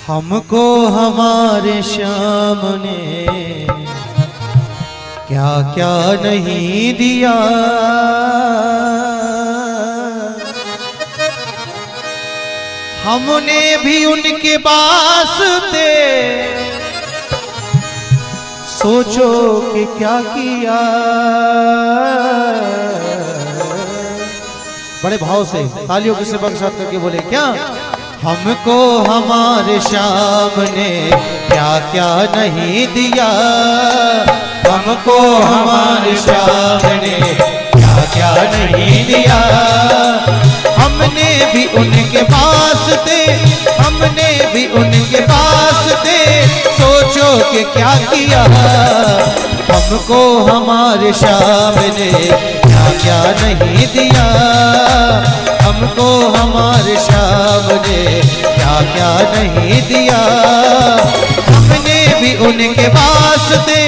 हमको हमारे श्याम ने क्या क्या नहीं दिया, हमने भी उनके वास्ते सोचो कि क्या किया। बड़े भाव से तालियों के सबक साथ करके बोले क्या, हमको हमारे श्याम ने क्या क्या नहीं दिया, हमको हमारे श्याम ने क्या क्या नहीं दिया, हमने भी उनके वास्ते, हमने भी उनके वास्ते सोचो कि क्या किया। हमको हमारे श्याम ने क्या क्या नहीं दिया, हमको हमारे श्याम ने क्या क्या नहीं दिया, हमने भी उनके वास्ते,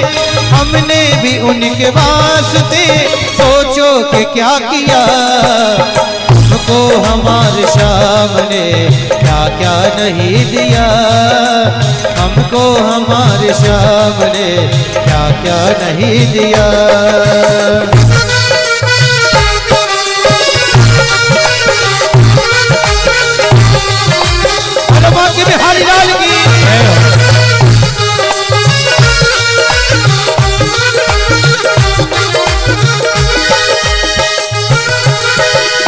हमने भी उनके वास्ते सोचो कि क्या किया। हमको हमारे श्याम ने क्या क्या नहीं दिया, हमको हमारे श्याम ने क्या क्या नहीं दिया। बाकी बिहारी लाल की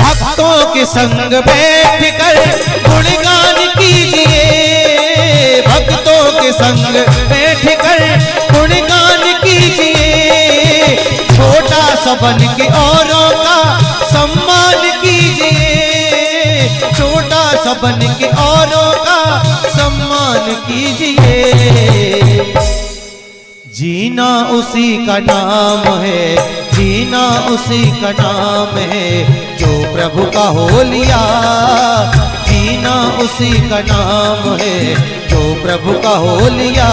भक्तों के संग बैठ कर गुणगान कीजिए, भक्तों के संग बैठ कर गुणगान कीजिए, छोटा सा बन के औरों का सम्मान कीजिए, छोटा सा बन के औरों का सम्मान कीजिए। जीना उसी का नाम है, जीना उसी का नाम है जो प्रभु का हो लिया, जीना उसी का नाम है जो प्रभु का हो लिया।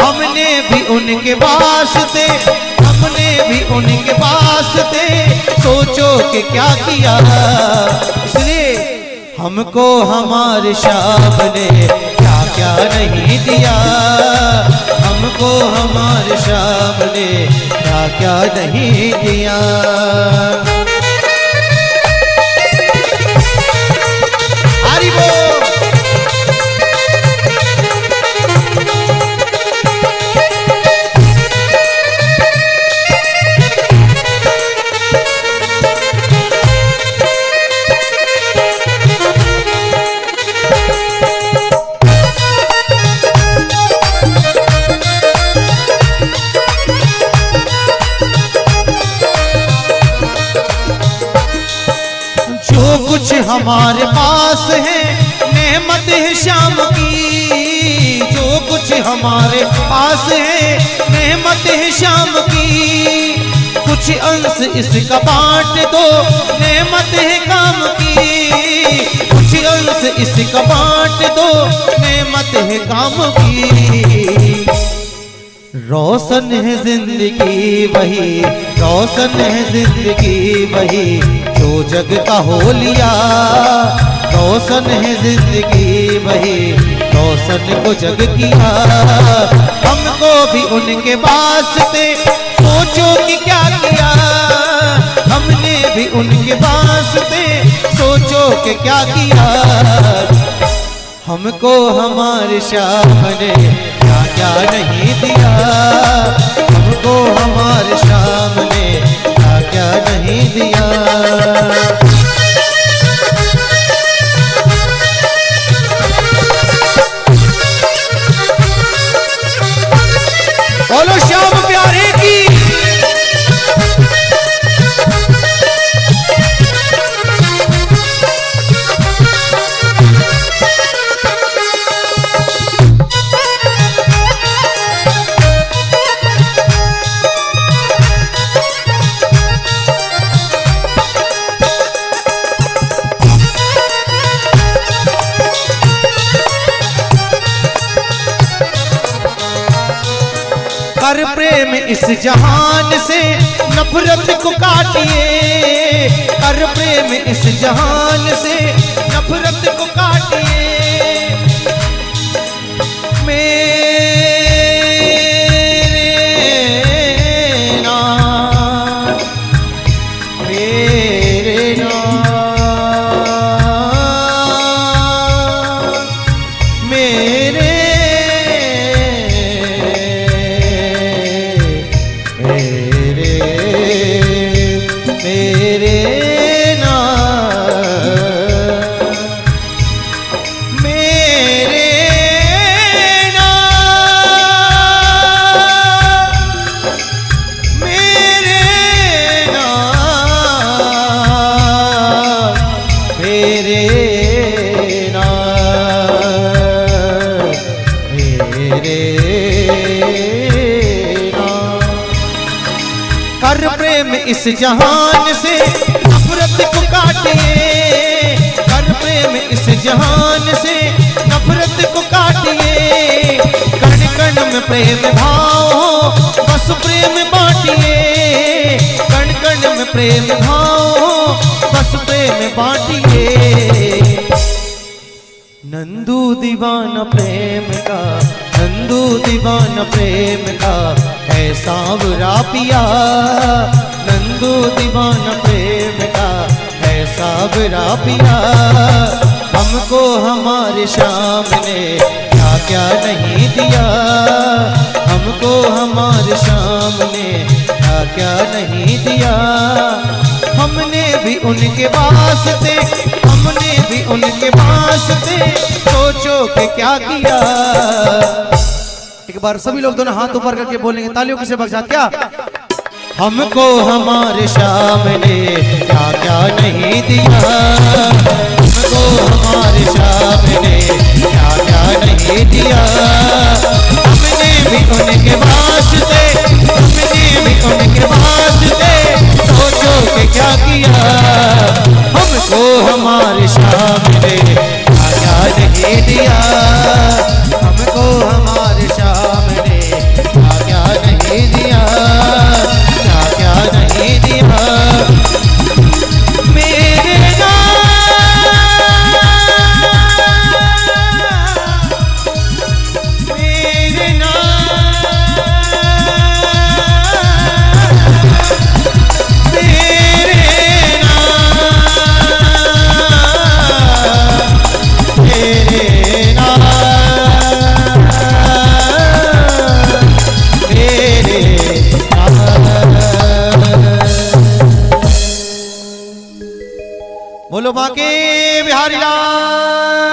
हमने भी उनके वास्ते, हमने भी उनके वास्ते सोचो कि क्या किया। इसलिए हमको हमारे श्याम ने क्या क्या नहीं दिया, हमको हमारे श्याम ने क्या क्या नहीं दिया। हरि बोल। कुछ हमारे पास है नेमत है श्याम की, जो कुछ हमारे पास है नेमत है श्याम की, कुछ अंश इसका बांट दो नेमत है काम की, कुछ अंश इसका बांट दो नेमत है काम की। रोशन है जिंदगी वही, रोशन है जिंदगी वही जो जग का हो लिया, रोशन है जिंदगी वही रोशन को जग किया। हमको भी उनके वास्ते सोचो कि क्या किया, हमने भी उनके वास्ते सोचो कि क्या किया। हमको हमारे श्याम ने क्या क्या नहीं दिया, हमको हमारे श्याम ने क्या क्या नहीं दिया। बोलो श्याम प्यारे की। कर प्रेम इस जहान से नफरत को काटिए, कर प्रेम इस जहान से नफरत को काटिए। इस जहान से नफरत को काटिए, कर प्रेम इस जहान से नफरत को काटिए। कण कण में प्रेम भाव हो, बस प्रेम बांटिए। कण कण में प्रेम भाव हो, बस प्रेम बांटिए। नंदू दीवाना प्रेम का, नंदू दीवाना प्रेम का है सांवरा पिया। नंदू दीवाना प्रेम का है सांवरा पिया। हमको हमारे श्याम ने क्या क्या नहीं दिया, हमको हमारे श्याम ने क्या क्या नहीं दिया। हमने भी उनके वास्ते, हमने भी उनके वास्ते सोचो के क्या किया। एक बार सभी लोग दोनों हाथ ऊपर करके बोलेंगे तालियों के साथ क्या? हमको हमारे श्याम ने क्या क्या नहीं दिया, हमको हमारे श्याम ने क्या क्या नहीं दिया। हमने भी उनके वास्ते, हमने भी उनके वास्ते सोचो के क्या किया। हमको हमारे श्याम ने क्या क्या नहीं दिया, हमको हमारे श्याम ने क्या क्या नहीं दिया, क्या क्या नहीं दिया। मेरे बोलो बाके बिहारी लाल।